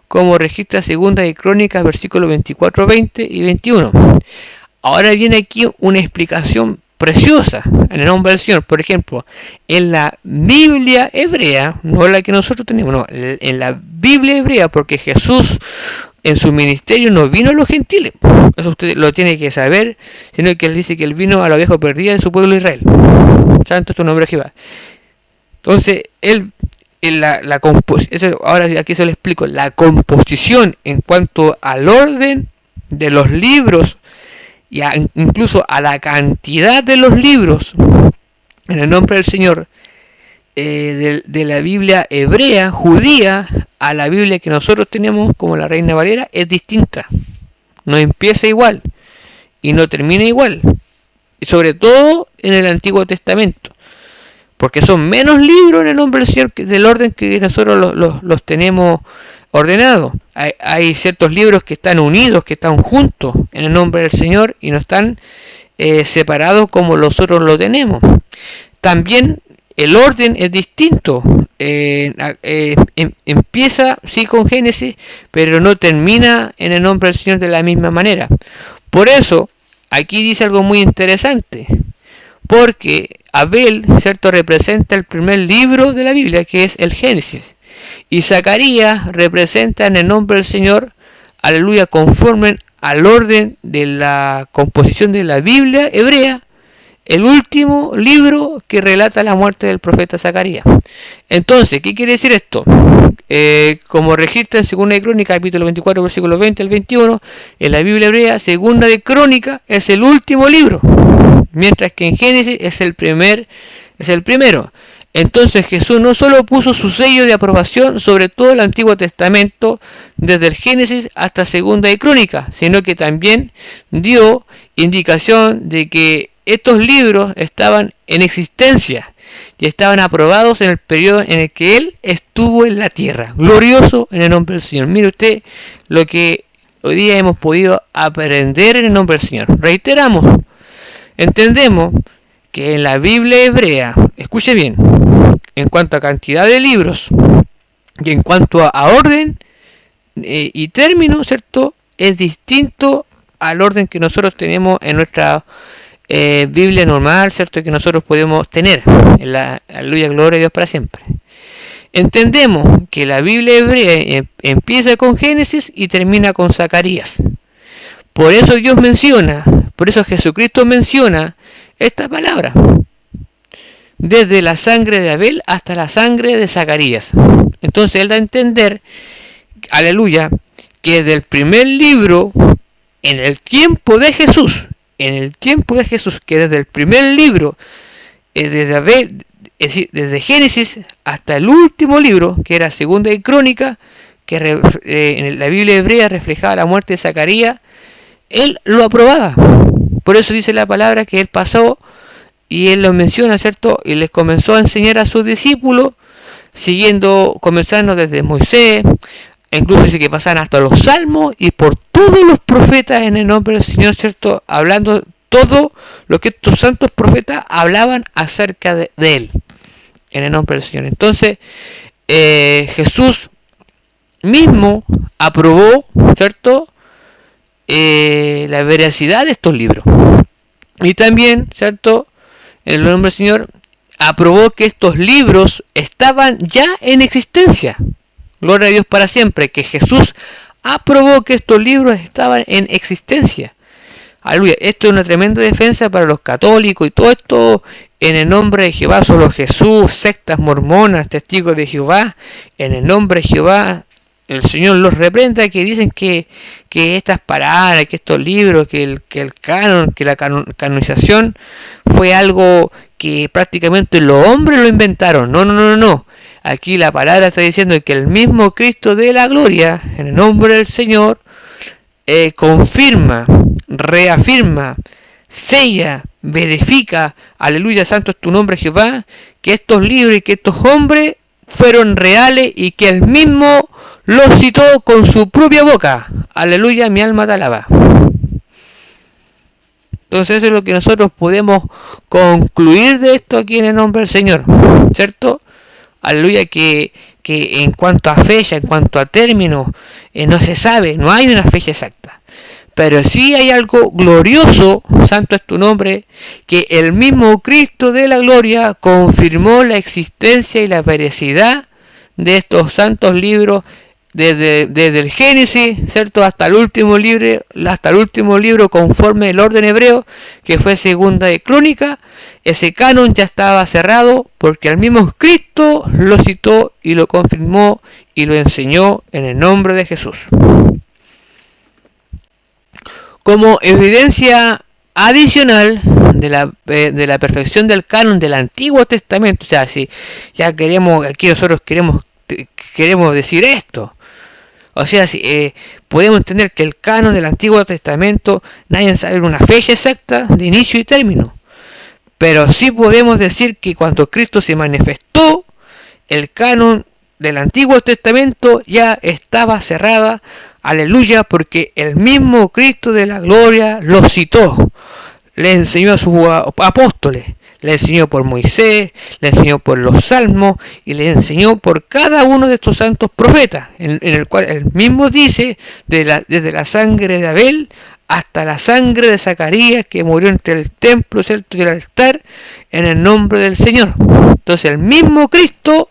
como registra segunda de Crónicas, versículos 24, 20 y 21. Ahora viene aquí una explicación preciosa en el nombre del Señor. Por ejemplo, en la Biblia hebrea, no la que nosotros tenemos, no, en la Biblia hebrea, porque Jesús en su ministerio no vino a los gentiles, eso usted lo tiene que saber, sino que él dice que él vino a la oveja perdida de su pueblo Israel. Santo es tu nombre, Jehová. Entonces, él, la composición, ahora aquí se lo explico, la composición en cuanto al orden de los libros y incluso a la cantidad de los libros en el nombre del Señor, de la Biblia hebrea, judía, a la Biblia que nosotros tenemos como la Reina Valera, es distinta. No empieza igual y no termina igual. Y sobre todo en el Antiguo Testamento, porque son menos libros en el nombre del Señor del orden que nosotros los tenemos ordenados. Hay ciertos libros que están unidos, que están juntos en el nombre del Señor y no están separados como nosotros lo tenemos. También el orden es distinto. Empieza sí con Génesis, pero no termina en el nombre del Señor de la misma manera. Por eso, aquí dice algo muy interesante, porque Abel, ¿cierto?, representa el primer libro de la Biblia, que es el Génesis, y Zacarías representa en el nombre del Señor, aleluya, conforme al orden de la composición de la Biblia hebrea, el último libro que relata la muerte del profeta Zacarías. Entonces, ¿qué quiere decir esto? Como registra en Segunda de Crónica, capítulo 24, versículos 20 al 21, en la Biblia hebrea, Segunda de Crónica es el último libro, mientras que en Génesis es el primero. Entonces Jesús no solo puso su sello de aprobación sobre todo el Antiguo Testamento, desde el Génesis hasta Segunda de Crónica, sino que también dio indicación de que estos libros estaban en existencia y estaban aprobados en el periodo en el que Él estuvo en la tierra. Glorioso en el nombre del Señor. Mire usted lo que hoy día hemos podido aprender en el nombre del Señor. Reiteramos, entendemos que en la Biblia hebrea, escuche bien, en cuanto a cantidad de libros y en cuanto a orden y término, ¿cierto? Es distinto al orden que nosotros tenemos en nuestra Biblia normal, ¿cierto? Que nosotros podemos tener en la aleluya, gloria a Dios para siempre. Entendemos que la Biblia hebrea empieza con Génesis y termina con Zacarías. Por eso Dios menciona, por eso Jesucristo menciona esta palabra, desde la sangre de Abel hasta la sangre de Zacarías. Entonces Él da a entender, aleluya, que desde el primer libro, en el tiempo de Jesús, que desde el primer libro, desde Abel, es decir, desde Génesis hasta el último libro, que era Segunda de Crónica, que en la Biblia hebrea reflejaba la muerte de Zacarías, Él lo aprobaba. Por eso dice la palabra que Él pasó, y Él lo menciona, ¿cierto? Y les comenzó a enseñar a sus discípulos, comenzando desde Moisés, incluso dice que pasaban hasta los salmos y por todos los profetas en el nombre del Señor, ¿cierto? Hablando todo lo que estos santos profetas hablaban acerca de Él, en el nombre del Señor. Entonces, Jesús mismo aprobó, ¿cierto? La veracidad de estos libros. Y también, ¿cierto? En el nombre del Señor aprobó que estos libros estaban ya en existencia. Gloria a Dios para siempre, que Jesús aprobó que estos libros estaban en existencia. Aleluya, esto es una tremenda defensa para los católicos y todo esto en el nombre de Jehová, solo Jesús, sectas mormonas, testigos de Jehová, en el nombre de Jehová, el Señor los reprenda, que dicen que estas palabras, que estos libros, que el canon, que la canonización fue algo que prácticamente los hombres lo inventaron. No. Aquí la palabra está diciendo que el mismo Cristo de la gloria, en el nombre del Señor, confirma, reafirma, sella, verifica, aleluya, santo es tu nombre Jehová, que estos libros y que estos hombres fueron reales y que él mismo los citó con su propia boca. Aleluya, mi alma te alaba. Entonces eso es lo que nosotros podemos concluir de esto aquí en el nombre del Señor, ¿cierto? Aleluya, que en cuanto a fecha, en cuanto a término, no se sabe, no hay una fecha exacta. Pero sí hay algo glorioso, santo es tu nombre, que el mismo Cristo de la gloria confirmó la existencia y la veracidad de estos santos libros desde el Génesis, ¿cierto? hasta el último libro conforme el orden hebreo, que fue Segunda de Crónica. Ese canon ya estaba cerrado porque el mismo Cristo lo citó y lo confirmó y lo enseñó en el nombre de Jesús. Como evidencia adicional de la perfección del canon del Antiguo Testamento, o sea, si ya aquí nosotros queremos decir esto, o sea, si podemos entender que el canon del Antiguo Testamento nadie sabe una fecha exacta de inicio y término, pero sí podemos decir que cuando Cristo se manifestó, el canon del Antiguo Testamento ya estaba cerrada, aleluya, porque el mismo Cristo de la gloria lo citó, le enseñó a sus apóstoles, le enseñó por Moisés, le enseñó por los salmos y le enseñó por cada uno de estos santos profetas, en el cual él mismo dice, desde la sangre de Abel hasta la sangre de Zacarías, que murió entre el templo, ¿cierto?, y el altar, en el nombre del Señor. Entonces el mismo Cristo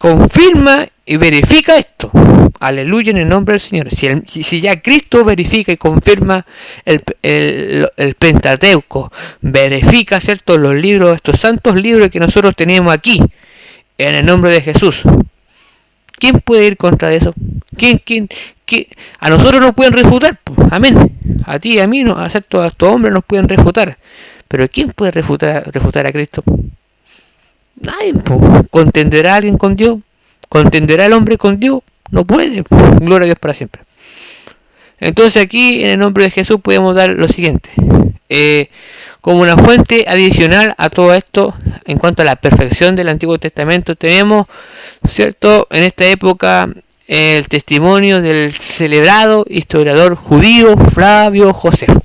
confirma y verifica esto. Aleluya, en el nombre del Señor. Si ya Cristo verifica y confirma el Pentateuco, verifica, ¿cierto?, los libros, estos santos libros que nosotros tenemos aquí, en el nombre de Jesús, ¿quién puede ir contra eso? ¿Quién? A nosotros nos pueden refutar, amén. A ti y a mí, no, a estos hombres nos pueden refutar. Pero ¿quién puede refutar a Cristo? Nadie. ¿Contenderá alguien con Dios? ¿Contenderá el hombre con Dios? No puede. Gloria a Dios para siempre. Entonces aquí en el nombre de Jesús podemos dar lo siguiente. Como una fuente adicional a todo esto, en cuanto a la perfección del Antiguo Testamento, tenemos, ¿cierto?, en esta época el testimonio del celebrado historiador judío Flavio Josefo.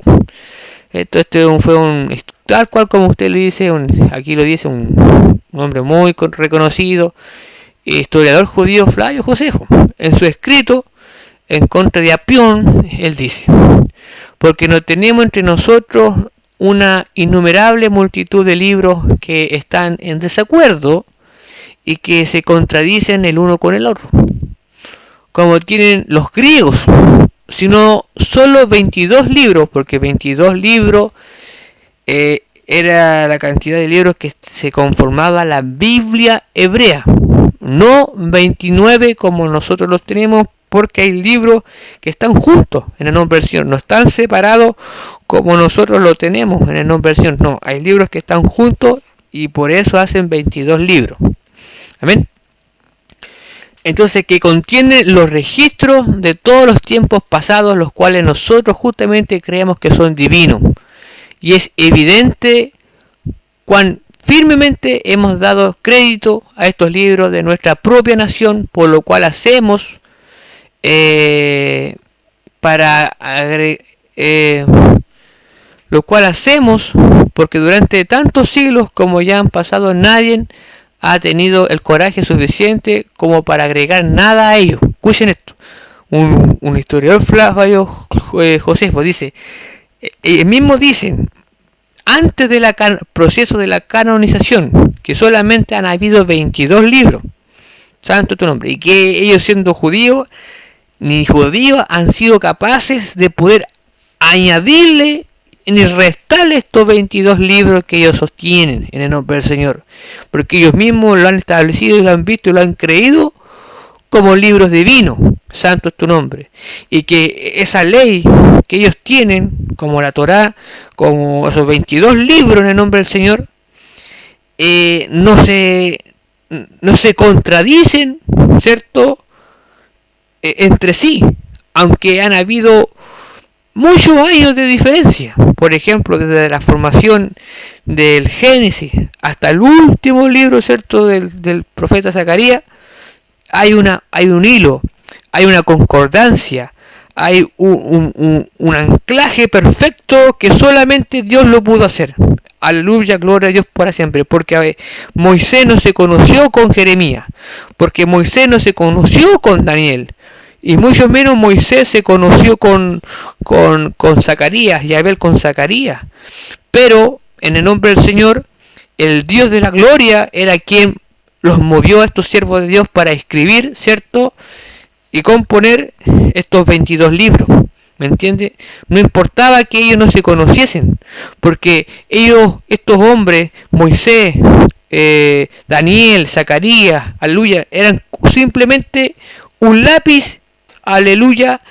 Esto fue un, tal cual como usted lo dice, aquí lo dice un hombre muy reconocido, historiador judío Flavio Josefo. En su escrito en contra de Apión, él dice: porque no tenemos entre nosotros una innumerable multitud de libros que están en desacuerdo y que se contradicen el uno con el otro, como tienen los griegos, sino solo 22 libros, porque 22 libros era la cantidad de libros que se conformaba la Biblia hebrea, no 29 como nosotros los tenemos, porque hay libros que están juntos en el nombre del Señor, no están separados como nosotros lo tenemos en el nombre del Señor, no, hay libros que están juntos y por eso hacen 22 libros. Amén. Entonces, que contiene los registros de todos los tiempos pasados, los cuales nosotros justamente creemos que son divinos. Y es evidente cuán firmemente hemos dado crédito a estos libros de nuestra propia nación, por lo cual hacemos porque durante tantos siglos como ya han pasado, nadie ha tenido el coraje suficiente como para agregar nada a ello. Escuchen esto. Un historiador, Flavio Josefo, dice, ellos mismos dicen, antes del proceso de la canonización, que solamente han habido 22 libros, santo tu nombre, y que ellos, siendo judíos, ni judíos han sido capaces de poder añadirle ni restarle estos 22 libros que ellos sostienen en el nombre del Señor, porque ellos mismos lo han establecido y lo han visto y lo han creído como libros divinos. Santo es tu nombre. Y que esa ley que ellos tienen, como la Torá, como esos 22 libros en el nombre del Señor, no se contradicen, ¿cierto?, entre sí, aunque han habido muchos años de diferencia. Por ejemplo, desde la formación del Génesis hasta el último libro, ¿cierto?, del profeta Zacarías, hay un hilo, hay una concordancia, hay un anclaje perfecto que solamente Dios lo pudo hacer. Aleluya, gloria a Dios para siempre, porque Moisés no se conoció con Jeremías, porque Moisés no se conoció con Daniel, y mucho menos Moisés se conoció con Zacarías, y Abel con Zacarías. Pero en el nombre del Señor, el Dios de la gloria era quien los movió a estos siervos de Dios para escribir, ¿cierto?, y componer estos 22 libros. ¿Me entiende? No importaba que ellos no se conociesen, porque ellos, estos hombres, Moisés, Daniel, Zacarías, aleluya, eran simplemente un lápiz, aleluya,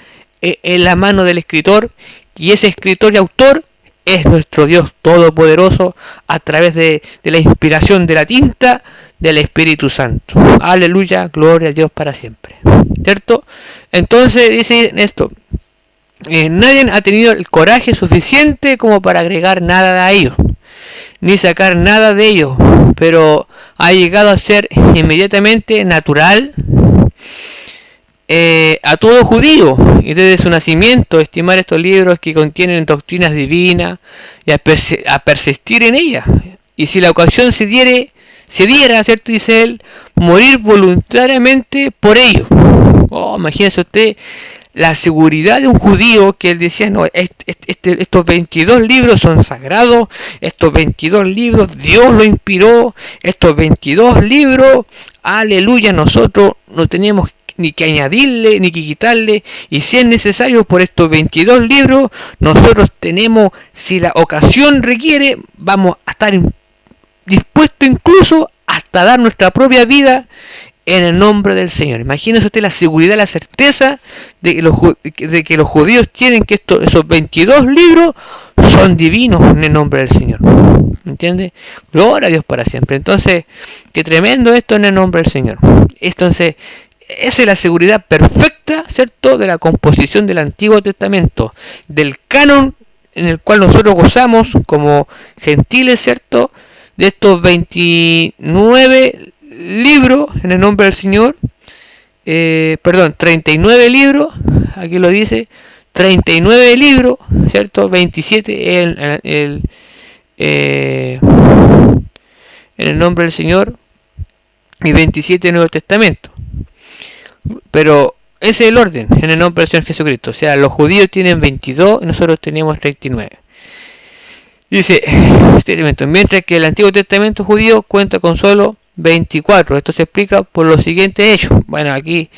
en la mano del escritor, y ese escritor y autor es nuestro Dios Todopoderoso a través de la inspiración de la tinta del Espíritu Santo. Aleluya, gloria a Dios para siempre. ¿Cierto? Entonces dice esto, nadie ha tenido el coraje suficiente como para agregar nada a ellos, ni sacar nada de ellos, pero ha llegado a ser inmediatamente natural a todo judío, y desde su nacimiento estimar estos libros que contienen doctrinas divinas y a persistir en ellas, y si la ocasión se diera, ¿cierto?, dice él, morir voluntariamente por ello. Oh, imagínese usted la seguridad de un judío, que él decía, no, estos 22 libros son sagrados, estos 22 libros Dios lo inspiró, estos 22 libros, aleluya, nosotros no tenemos ni que añadirle, ni que quitarle, y si es necesario por estos 22 libros, nosotros tenemos, si la ocasión requiere, vamos a estar dispuestos incluso hasta dar nuestra propia vida en el nombre del Señor. Imagínese usted la seguridad, la certeza de que los judíos tienen que esos 22 libros son divinos en el nombre del Señor. ¿Me entiende? Gloria a Dios para siempre. Entonces, qué tremendo esto en el nombre del Señor. Entonces, esa es la seguridad perfecta, ¿cierto?, de la composición del Antiguo Testamento, del canon en el cual nosotros gozamos como gentiles, ¿cierto?, de estos 29 libros en el nombre del Señor, 39 libros, aquí lo dice, 39 libros, ¿cierto? 27 en el nombre del Señor y 27 en el Nuevo Testamento. Pero ese es el orden en el nombre del Señor Jesucristo. O sea, los judíos tienen 22 y nosotros tenemos 39. Dice, mientras que el Antiguo Testamento judío cuenta con solo 24. Esto se explica por los siguientes hechos. Bueno, aquí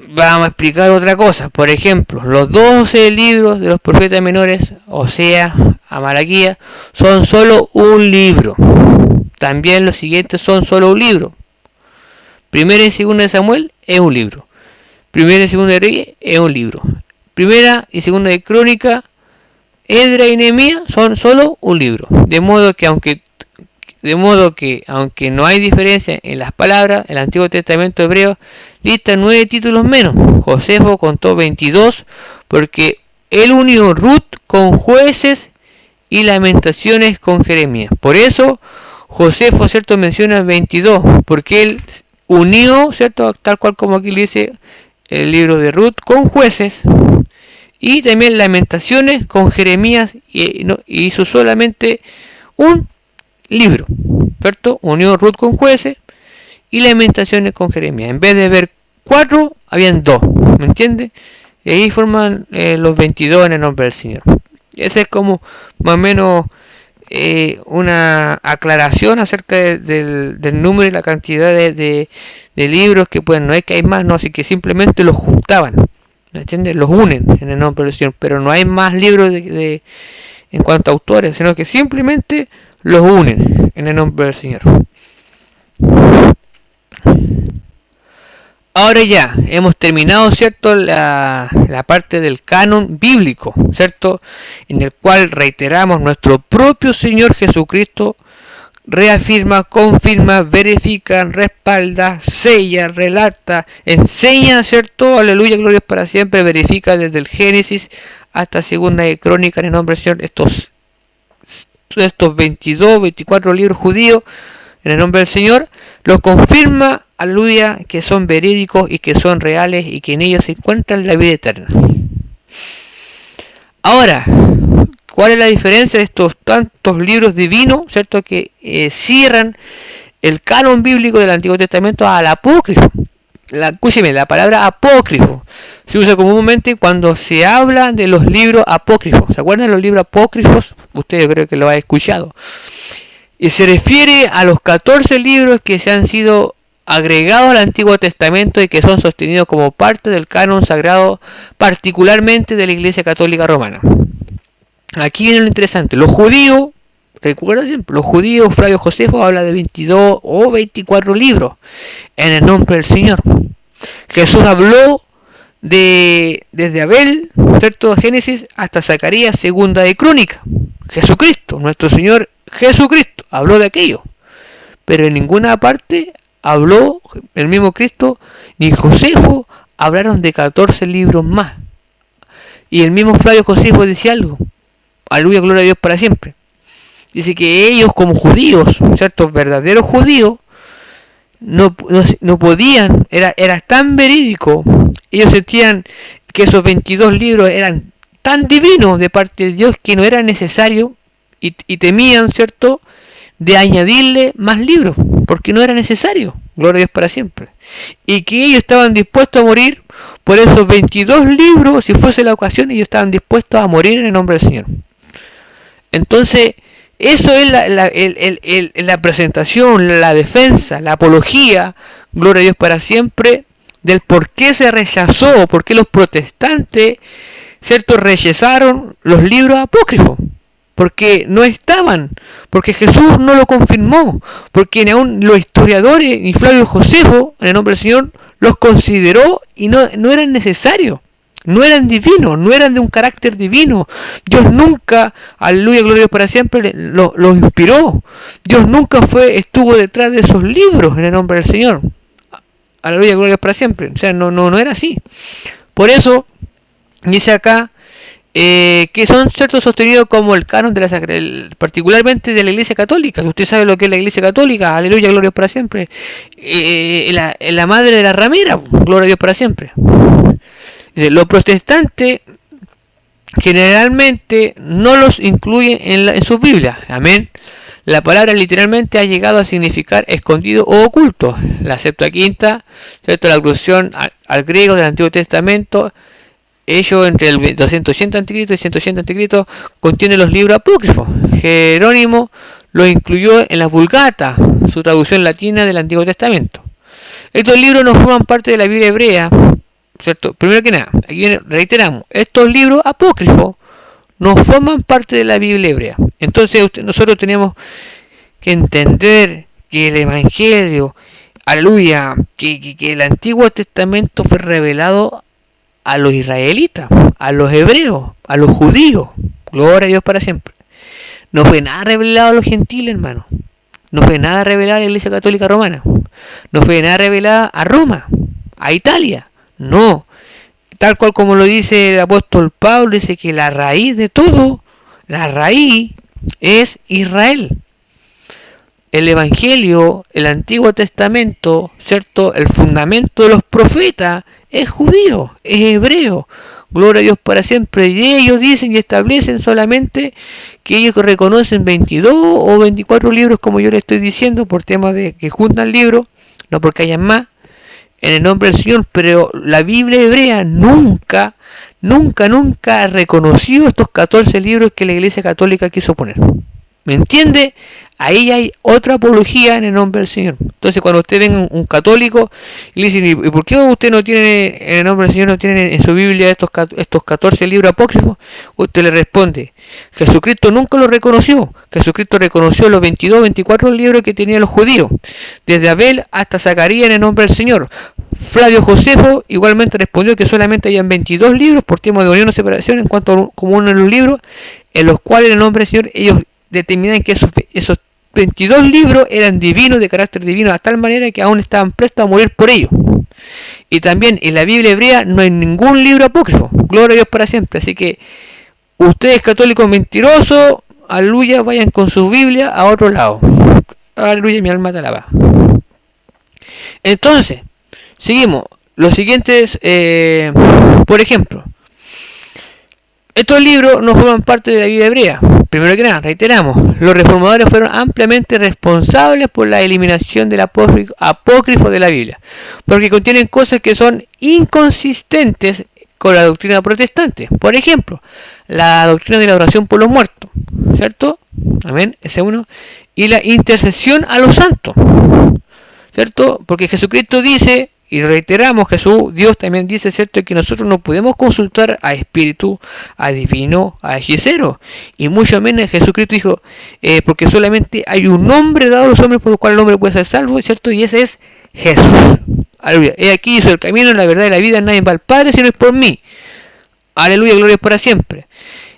vamos a explicar otra cosa. Por ejemplo, los 12 libros de los profetas menores, Oseas a Malaquías, son solo un libro. También los siguientes son solo un libro. Primera y segunda de Samuel es un libro. Primera y segunda de Reyes es un libro. Primera y segunda de Crónica, Esdras y Nehemías son solo un libro. De modo que aunque no hay diferencia en las palabras, el Antiguo Testamento hebreo lista 9 títulos menos. Josefo contó 22 porque él unió Ruth con Jueces y Lamentaciones con Jeremías. Por eso Josefo, ¿cierto?, menciona 22, porque él unió, ¿cierto?, tal cual como aquí le dice el libro de Ruth con Jueces y también Lamentaciones con Jeremías, y hizo solamente un libro, ¿cierto? Unió Ruth con Jueces y Lamentaciones con Jeremías. En vez de ver 4, habían 2, ¿me entiende? Y ahí forman los 22 en el nombre del Señor. Esa es como más o menos una aclaración acerca del número y la cantidad de libros que no es que hay más, no, así que simplemente los juntaban, ¿me entiendes? Los unen en el nombre del Señor, pero no hay más libros en cuanto a autores, sino que simplemente los unen en el nombre del Señor. Ahora ya hemos terminado, ¿cierto?, la parte del canon bíblico, ¿cierto?, en el cual reiteramos nuestro propio Señor Jesucristo reafirma, confirma, verifica, respalda, sella, relata, enseña, ¿cierto?, aleluya, gloria para siempre, verifica desde el Génesis hasta Segunda de Crónica en el nombre del Señor, estos 22, 24 libros judíos en el nombre del Señor, los confirma, aleluya, que son verídicos y que son reales y que en ellos se encuentra la vida eterna. Ahora, ¿cuál es la diferencia de estos tantos libros divinos, ¿cierto?, que cierran el canon bíblico del Antiguo Testamento al apócrifo? Escúcheme, la palabra apócrifo se usa comúnmente cuando se habla de los libros apócrifos. ¿Se acuerdan de los libros apócrifos? Ustedes creo que lo han escuchado. Y se refiere a los 14 libros que se han sido agregados al Antiguo Testamento y que son sostenidos como parte del canon sagrado, particularmente de la Iglesia Católica Romana. Aquí viene lo interesante. Los judíos, recuerda siempre, los judíos, Flavio Josefo habla de 22 o 24 libros en el nombre del Señor. Jesús habló desde Abel, ¿cierto?, Génesis, hasta Zacarías, Segunda de Crónica. Jesucristo, nuestro Señor Jesucristo, habló de aquello. Pero en ninguna parte habló el mismo Cristo, ni Josefo hablaron de 14 libros más. Y el mismo Flavio Josefo decía algo. Aleluya, gloria a Dios para siempre. Dice que ellos como judíos, ¿cierto?, verdaderos judíos, no podían, era tan verídico, ellos sentían que esos 22 libros eran tan divinos de parte de Dios que no era necesario y temían, ¿cierto?, de añadirle más libros, porque no era necesario, gloria a Dios para siempre, y que ellos estaban dispuestos a morir por esos 22 libros, si fuese la ocasión, ellos estaban dispuestos a morir en el nombre del Señor. Entonces, Eso es la presentación, la defensa, la apología, gloria a Dios para siempre, del por qué se rechazó, por qué los protestantes, ¿cierto?, rechazaron los libros apócrifos. Porque no estaban, porque Jesús no lo confirmó, porque aún los historiadores y Flavio Josefo, en el nombre del Señor, los consideró y no eran necesarios. No eran divinos, no eran de un carácter divino. Dios nunca, aleluya, gloria para siempre, los inspiró. Dios nunca estuvo detrás de esos libros en el nombre del Señor. Aleluya, gloria para siempre. O sea, no era así. Por eso, dice acá, que son ciertos sostenidos como el canon de particularmente de la Iglesia Católica. Usted sabe lo que es la Iglesia Católica, aleluya, gloria para siempre. La madre de la ramera, gloria a Dios para siempre. Los protestantes generalmente no los incluyen en sus Biblias. Amén. La palabra literalmente ha llegado a significar escondido o oculto. La Septuaginta, ¿cierto?, la alusión al griego del Antiguo Testamento, hecho entre el 280 a.C. y 180 a.C., contiene los libros apócrifos. Jerónimo los incluyó en la Vulgata, su traducción latina del Antiguo Testamento. Estos libros no forman parte de la Biblia hebrea, ¿cierto? Primero que nada, aquí reiteramos, estos libros apócrifos no forman parte de la Biblia hebrea. Entonces nosotros tenemos que entender que el Evangelio, aleluya, que el Antiguo Testamento fue revelado a los israelitas, a los hebreos, a los judíos. Gloria a Dios para siempre. No fue nada revelado a los gentiles, hermano. No fue nada revelado a la Iglesia Católica Romana. No fue nada revelado a Roma, a Italia. No. Tal cual como lo dice el apóstol Pablo, dice que la raíz de todo, la raíz es Israel. El Evangelio, el Antiguo Testamento, ¿cierto?, el fundamento de los profetas es judío, es hebreo. Gloria a Dios para siempre. Y ellos dicen y establecen solamente que ellos reconocen 22 o 24 libros, como yo le estoy diciendo, por tema de que juntan libros, no porque hayan más, en el nombre del Señor. Pero la Biblia hebrea nunca ha reconocido estos 14 libros que la Iglesia Católica quiso poner. ¿Me entiende? Ahí hay otra apología en el nombre del Señor. Entonces, cuando usted venga un católico y le dicen, ¿y por qué usted no tiene, en el nombre del Señor, no tiene en su Biblia estos 14 libros apócrifos? Usted le responde, Jesucristo nunca lo reconoció. Jesucristo reconoció los 22, 24 libros que tenían los judíos, desde Abel hasta Zacarías, en el nombre del Señor. Flavio Josefo igualmente respondió que solamente habían 22 libros por tema de unión o separación en cuanto a como uno de los libros, en los cuales en el nombre del Señor ellos determinan que esos 22 libros eran divinos, de carácter divino, a tal manera que aún estaban prestos a morir por ellos. Y también en la Biblia hebrea no hay ningún libro apócrifo. Gloria a Dios para siempre. Así que ustedes, católicos mentirosos, aleluya, vayan con su Biblia a otro lado. Aleluya, mi alma te alaba. Entonces, seguimos. Los siguientes, por ejemplo, estos libros no forman parte de la Biblia hebrea. Primero que nada, reiteramos, los reformadores fueron ampliamente responsables por la eliminación del apócrifo de la Biblia, porque contienen cosas que son inconsistentes con la doctrina protestante. Por ejemplo, la doctrina de la oración por los muertos, ¿cierto? Amén, ese uno. Y la intercesión a los santos, ¿cierto? Porque Jesucristo dice, y reiteramos, Dios también dice, ¿cierto?, que nosotros no podemos consultar a espíritu, a divino, a hechicero, y mucho menos Jesucristo dijo, porque solamente hay un nombre dado a los hombres por el cual el hombre puede ser salvo, ¿cierto?, y ese es Jesús. Aleluya. He aquí hizo el camino, la verdad y la vida, nadie va al Padre si no es por mí. Aleluya, gloria para siempre.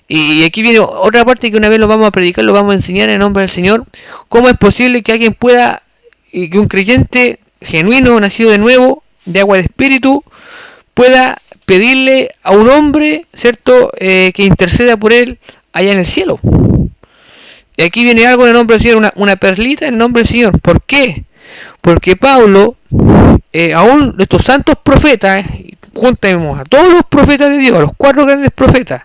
Y aquí viene otra parte que una vez lo vamos a predicar, lo vamos a enseñar en el nombre del Señor. ¿Cómo es posible que alguien pueda, y que un creyente genuino, nacido de nuevo, de agua de espíritu, pueda pedirle a un hombre, ¿cierto?, que interceda por él allá en el cielo? Y aquí viene algo en el nombre del Señor, una perlita en el nombre del Señor. ¿Por qué? Porque Pablo, aún estos santos profetas, juntemos a todos los profetas de Dios, a los 4 grandes profetas,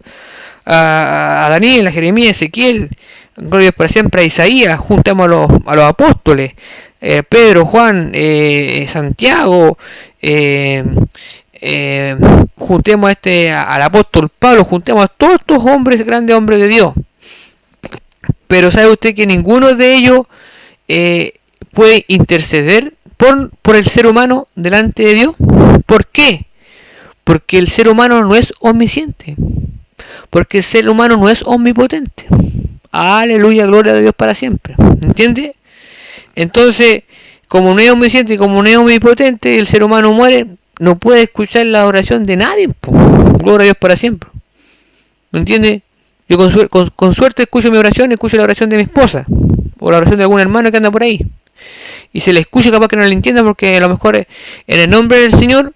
a Daniel, a Jeremías, a Ezequiel, gloria para siempre, a Isaías, juntemos a los apóstoles, Pedro, Juan, Santiago, juntemos al apóstol Pablo, juntemos a todos estos hombres, grandes hombres de Dios. Pero ¿sabe usted que ninguno de ellos puede interceder por el ser humano delante de Dios? ¿Por qué? Porque el ser humano no es omnisciente. Porque el ser humano no es omnipotente. Aleluya, gloria a Dios para siempre. ¿Entiende? Entonces, como no es omnisciente y como no es omnipotente, el ser humano muere, no puede escuchar la oración de nadie. Gloria a Dios para siempre. ¿Me entiende? Yo con suerte escucho mi oración, escucho la oración de mi esposa. O la oración de algún hermano que anda por ahí. Y se le escucha, capaz que no le entienda, porque a lo mejor en el nombre del Señor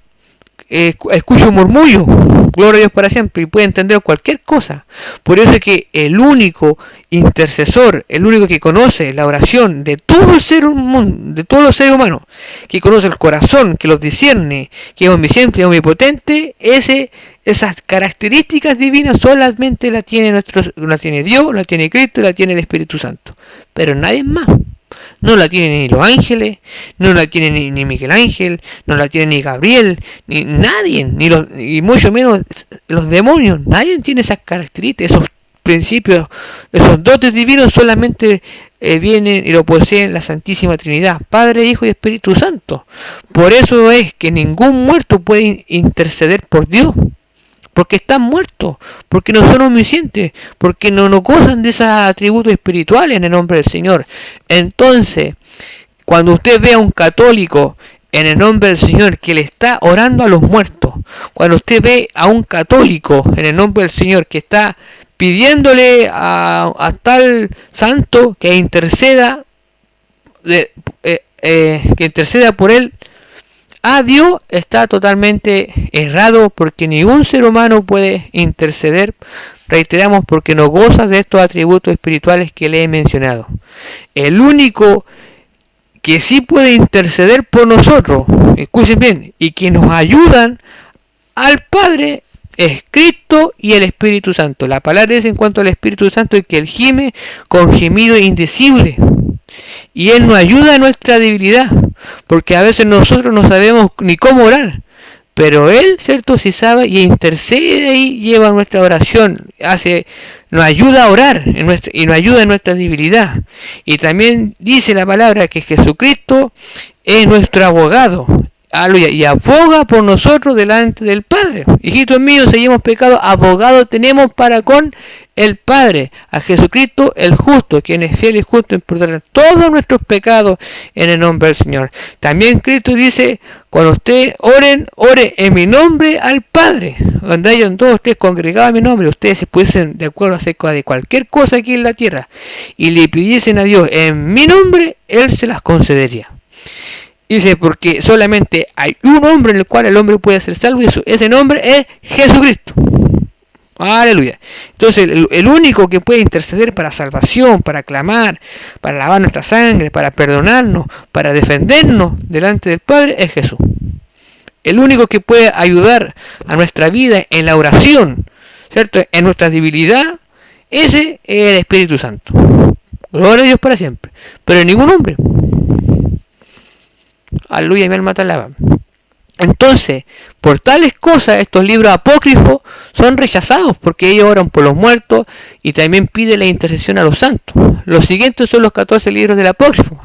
escucha un murmullo, gloria a Dios para siempre, y puede entender cualquier cosa. Por eso es que el único intercesor, el único que conoce la oración de todo el ser humano, de todos los seres humanos, que conoce el corazón, que los discierne, que es omnisciente y omnipotente, esas características divinas solamente la tiene Dios, la tiene Cristo y la tiene el Espíritu Santo, pero nadie más. No la tienen ni los ángeles, no la tiene ni Miguel Ángel, no la tiene ni Gabriel, ni nadie, y mucho menos los demonios. Nadie tiene esas características, esos principios, esos dotes divinos solamente vienen y lo poseen la Santísima Trinidad, Padre, Hijo y Espíritu Santo. Por eso es que ningún muerto puede interceder por Dios. Porque están muertos, porque no son omniscientes, porque no gozan de esos atributos espirituales en el nombre del Señor. Entonces, cuando usted ve a un católico en el nombre del Señor que le está orando a los muertos, cuando usted ve a un católico en el nombre del Señor que está pidiéndole a tal santo que interceda, que interceda por él, a Dios, está totalmente errado, porque ningún ser humano puede interceder, reiteramos, porque no goza de estos atributos espirituales que le he mencionado. El único que sí puede interceder por nosotros, escuchen bien, y que nos ayudan al Padre, es Cristo y el Espíritu Santo. La palabra es en cuanto al Espíritu Santo, que Él gime con gemido indecible, y Él nos ayuda a nuestra debilidad, porque a veces nosotros no sabemos ni cómo orar, pero Él, ¿cierto?, sí sabe y intercede y lleva nuestra oración, nos ayuda a orar y nos ayuda en nuestra debilidad. Y también dice la palabra que Jesucristo es nuestro abogado, aleluya, y aboga por nosotros delante del Padre. Hijitos míos, si hemos pecado, abogado tenemos para con el Padre, a Jesucristo el justo, quien es fiel y justo en perdonar todos nuestros pecados en el nombre del Señor. También Cristo dice, cuando ustedes oren, ore en mi nombre al Padre. Donde hayan dos o tres congregados en mi nombre, ustedes se pusiesen de acuerdo acerca de cualquier cosa aquí en la tierra y le pidiesen a Dios en mi nombre, Él se las concedería. Dice, porque solamente hay un nombre en el cual el hombre puede ser salvo, y ese nombre es Jesucristo. Aleluya. Entonces el único que puede interceder para salvación, para clamar, para lavar nuestra sangre, para perdonarnos, para defendernos delante del Padre es Jesús. El único que puede ayudar a nuestra vida en la oración, ¿cierto?, en nuestra debilidad, ese es el Espíritu Santo. Gloria a Dios para siempre. Pero ningún hombre. Aleluya, mi alma te alaba. Entonces, por tales cosas, estos libros apócrifos son rechazados, porque ellos oran por los muertos y también piden la intercesión a los santos. Los siguientes son los 14 libros del apócrifo.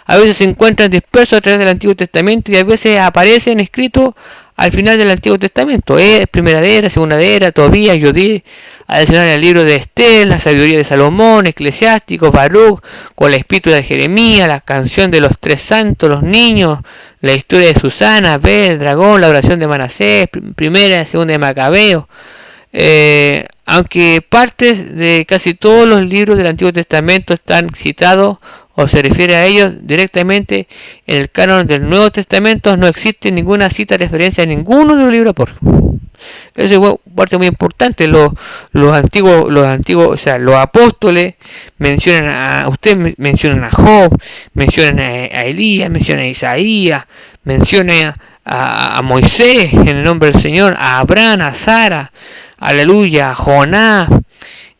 A veces se encuentran dispersos a través del Antiguo Testamento y a veces aparecen escritos al final del Antiguo Testamento. Primera de Era, Segunda de Era, Tobías, Judí, adicional al libro de Estel, la sabiduría de Salomón, Eclesiásticos, Baruch, con la espíritu de Jeremías, la canción de los tres santos, los niños, la historia de Susana, Abel, el dragón, la oración de Manasés, primera y segunda de Macabeo. Aunque partes de casi todos los libros del Antiguo Testamento están citados o se refiere a ellos directamente en el canon del Nuevo Testamento, no existe ninguna cita de referencia a ninguno de los libros apócrifos. Eso es parte muy importante. Los antiguos, o sea, los apóstoles mencionan a Job, mencionan a Elías, mencionan a Isaías, mencionan a Moisés en el nombre del Señor, a Abraham, a Sara, aleluya, a Jonás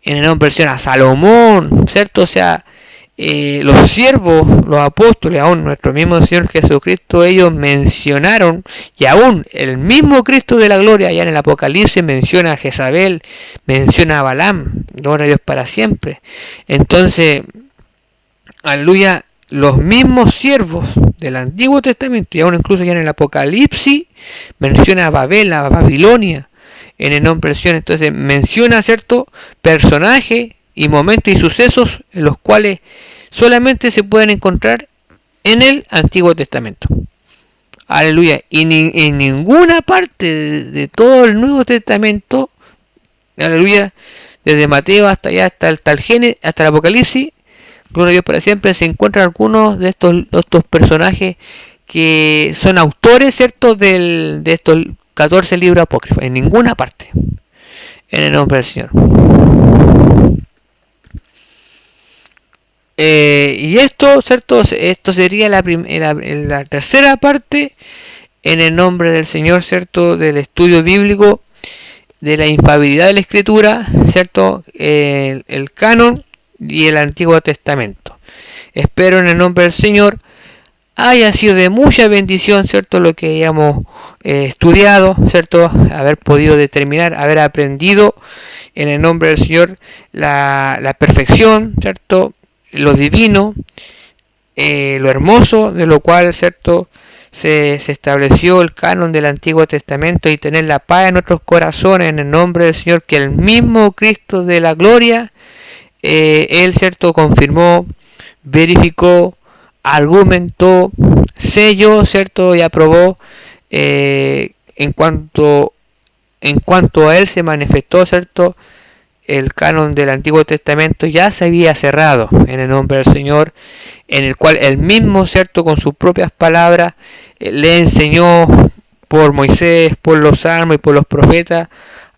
en el nombre del Señor, a Salomón, ¿cierto? O sea, los siervos, los apóstoles, aún nuestro mismo Señor Jesucristo, ellos mencionaron, y aún el mismo Cristo de la gloria, allá en el Apocalipsis, menciona a Jezabel, menciona a Balaam, gloria a Dios para siempre. Entonces, aleluya, los mismos siervos del Antiguo Testamento, y aún incluso ya en el Apocalipsis, menciona a Babel, a Babilonia, en el nombre del Señor. Entonces menciona cierto personaje y momentos y sucesos en los cuales solamente se pueden encontrar en el Antiguo Testamento. Aleluya. Y en ninguna parte de todo el Nuevo Testamento, aleluya, desde Mateo hasta allá, hasta el Génesis, hasta el Apocalipsis, gloria a Dios para siempre, se encuentran algunos de estos personajes que son autores, ¿cierto?, de estos 14 libros apócrifos. En ninguna parte. En el nombre del Señor. Y esto, ¿cierto? Esto sería la tercera parte en el nombre del Señor, ¿cierto? Del estudio bíblico de la infalibilidad de la Escritura, ¿cierto? El canon y el Antiguo Testamento. Espero en el nombre del Señor haya sido de mucha bendición, ¿cierto? Lo que hayamos estudiado, ¿cierto? Haber podido determinar, haber aprendido en el nombre del Señor la perfección, ¿cierto? Lo divino, lo hermoso, de lo cual, ¿cierto?, se estableció el canon del Antiguo Testamento, y tener la paz en nuestros corazones en el nombre del Señor, que el mismo Cristo de la gloria, Él, ¿cierto?, confirmó, verificó, argumentó, selló, ¿cierto?, y aprobó en cuanto a Él se manifestó, ¿cierto?, el canon del Antiguo Testamento ya se había cerrado en el nombre del Señor, en el cual Él mismo, ¿cierto?, con sus propias palabras, le enseñó por Moisés, por los salmos y por los profetas,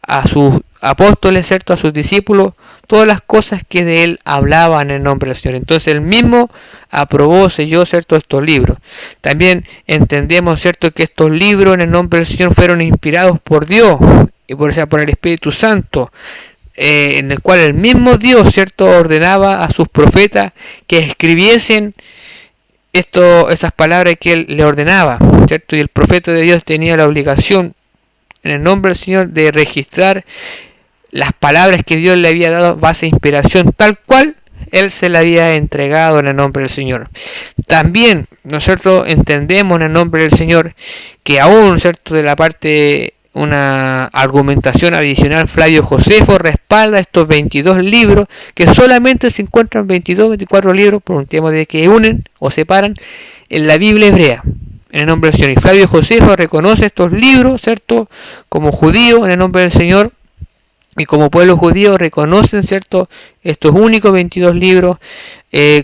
a sus apóstoles, ¿cierto?, a sus discípulos, todas las cosas que de Él hablaban en el nombre del Señor. Entonces Él mismo aprobó, selló, ¿cierto?, estos libros. También entendemos, ¿cierto?, que estos libros en el nombre del Señor fueron inspirados por Dios y por el Espíritu Santo, en el cual el mismo Dios, ¿cierto?, ordenaba a sus profetas que escribiesen estas palabras que Él le ordenaba, ¿cierto? Y el profeta de Dios tenía la obligación, en el nombre del Señor, de registrar las palabras que Dios le había dado base a inspiración, tal cual Él se la había entregado en el nombre del Señor. También nosotros entendemos en el nombre del Señor que aún, ¿cierto?, de la parte, una argumentación adicional, Flavio Josefo respalda estos 22 libros, que solamente se encuentran 24 libros, por un tema de que unen o separan en la Biblia hebrea, en el nombre del Señor. Y Flavio Josefo reconoce estos libros, ¿cierto?, como judío en el nombre del Señor, y como pueblo judío reconocen, ¿cierto?, estos únicos 22 libros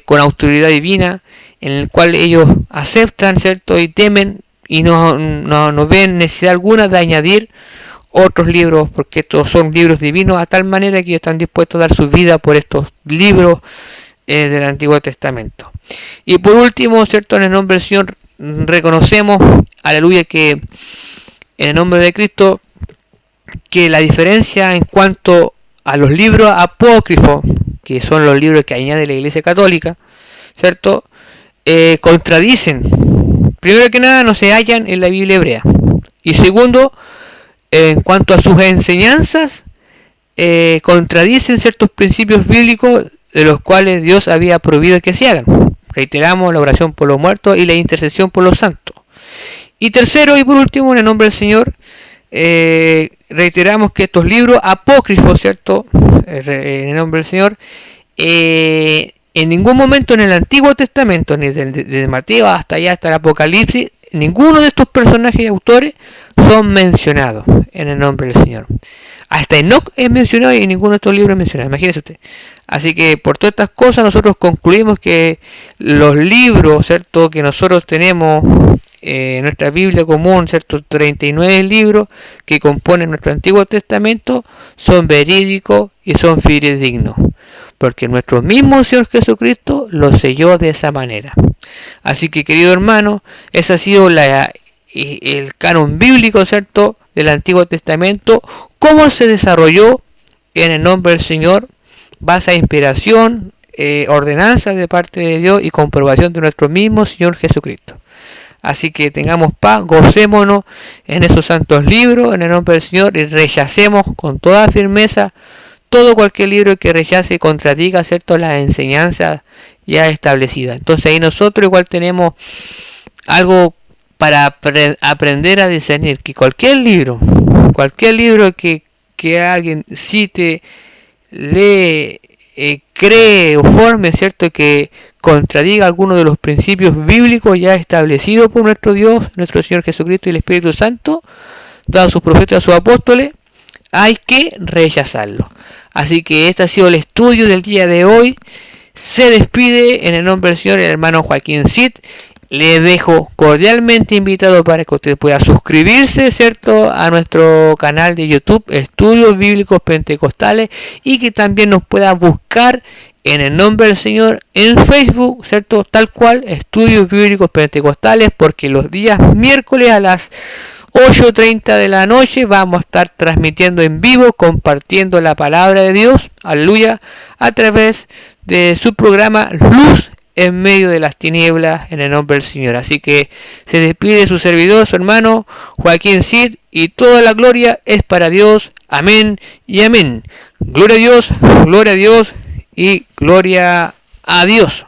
con autoridad divina, en el cual ellos aceptan, ¿cierto?, y temen, y no ven necesidad alguna de añadir otros libros, porque estos son libros divinos, a tal manera que ellos están dispuestos a dar su vida por estos libros del Antiguo Testamento. Y por último, ¿cierto?, en el nombre del Señor reconocemos, aleluya, que en el nombre de Cristo, que la diferencia en cuanto a los libros apócrifos, que son los libros que añade la Iglesia Católica, ¿cierto?, contradicen. Primero que nada, no se hallan en la Biblia hebrea. Y segundo, en cuanto a sus enseñanzas, contradicen ciertos principios bíblicos de los cuales Dios había prohibido que se hagan. Reiteramos la oración por los muertos y la intercesión por los santos. Y tercero y por último, en el nombre del Señor, reiteramos que estos libros apócrifos, ¿cierto?, en el nombre del Señor, en ningún momento en el Antiguo Testamento, ni desde Mateo hasta allá, hasta el Apocalipsis, ninguno de estos personajes y autores son mencionados en el nombre del Señor. Hasta Enoch es mencionado y ninguno de estos libros es mencionado, imagínese usted. Así que por todas estas cosas nosotros concluimos que los libros, ¿cierto?, que nosotros tenemos en nuestra Biblia común, ¿cierto?, 39 libros que componen nuestro Antiguo Testamento, son verídicos y son fidedignos, porque nuestro mismo Señor Jesucristo lo selló de esa manera. Así que, querido hermano, ese ha sido el canon bíblico, ¿cierto?, del Antiguo Testamento, cómo se desarrolló en el nombre del Señor, base a inspiración, ordenanza de parte de Dios y comprobación de nuestro mismo Señor Jesucristo. Así que tengamos paz, gocémonos en esos santos libros, en el nombre del Señor, y rechacemos con toda firmeza todo cualquier libro que rechace y contradiga, ¿cierto?, las enseñanzas ya establecidas. Entonces ahí nosotros igual tenemos algo para aprender a discernir, que cualquier libro que alguien cite, lee, cree o forme, ¿cierto?, que contradiga alguno de los principios bíblicos ya establecidos por nuestro Dios, nuestro Señor Jesucristo y el Espíritu Santo, dado a sus profetas y a sus apóstoles, hay que rechazarlo. Así que este ha sido el estudio del día de hoy. Se despide en el nombre del Señor el hermano Joaquín Cid. Le dejo cordialmente invitado para que usted pueda suscribirse, ¿cierto?, a nuestro canal de YouTube, Estudios Bíblicos Pentecostales, y que también nos pueda buscar en el nombre del Señor en Facebook, ¿cierto?, tal cual, Estudios Bíblicos Pentecostales, porque los días miércoles a las 8:30 de la noche vamos a estar transmitiendo en vivo, compartiendo la palabra de Dios, aleluya, a través de su programa Luz en medio de las tinieblas, en el nombre del Señor. Así que se despide su servidor, su hermano Joaquín Cid, y toda la gloria es para Dios. Amén y amén. Gloria a Dios y gloria a Dios.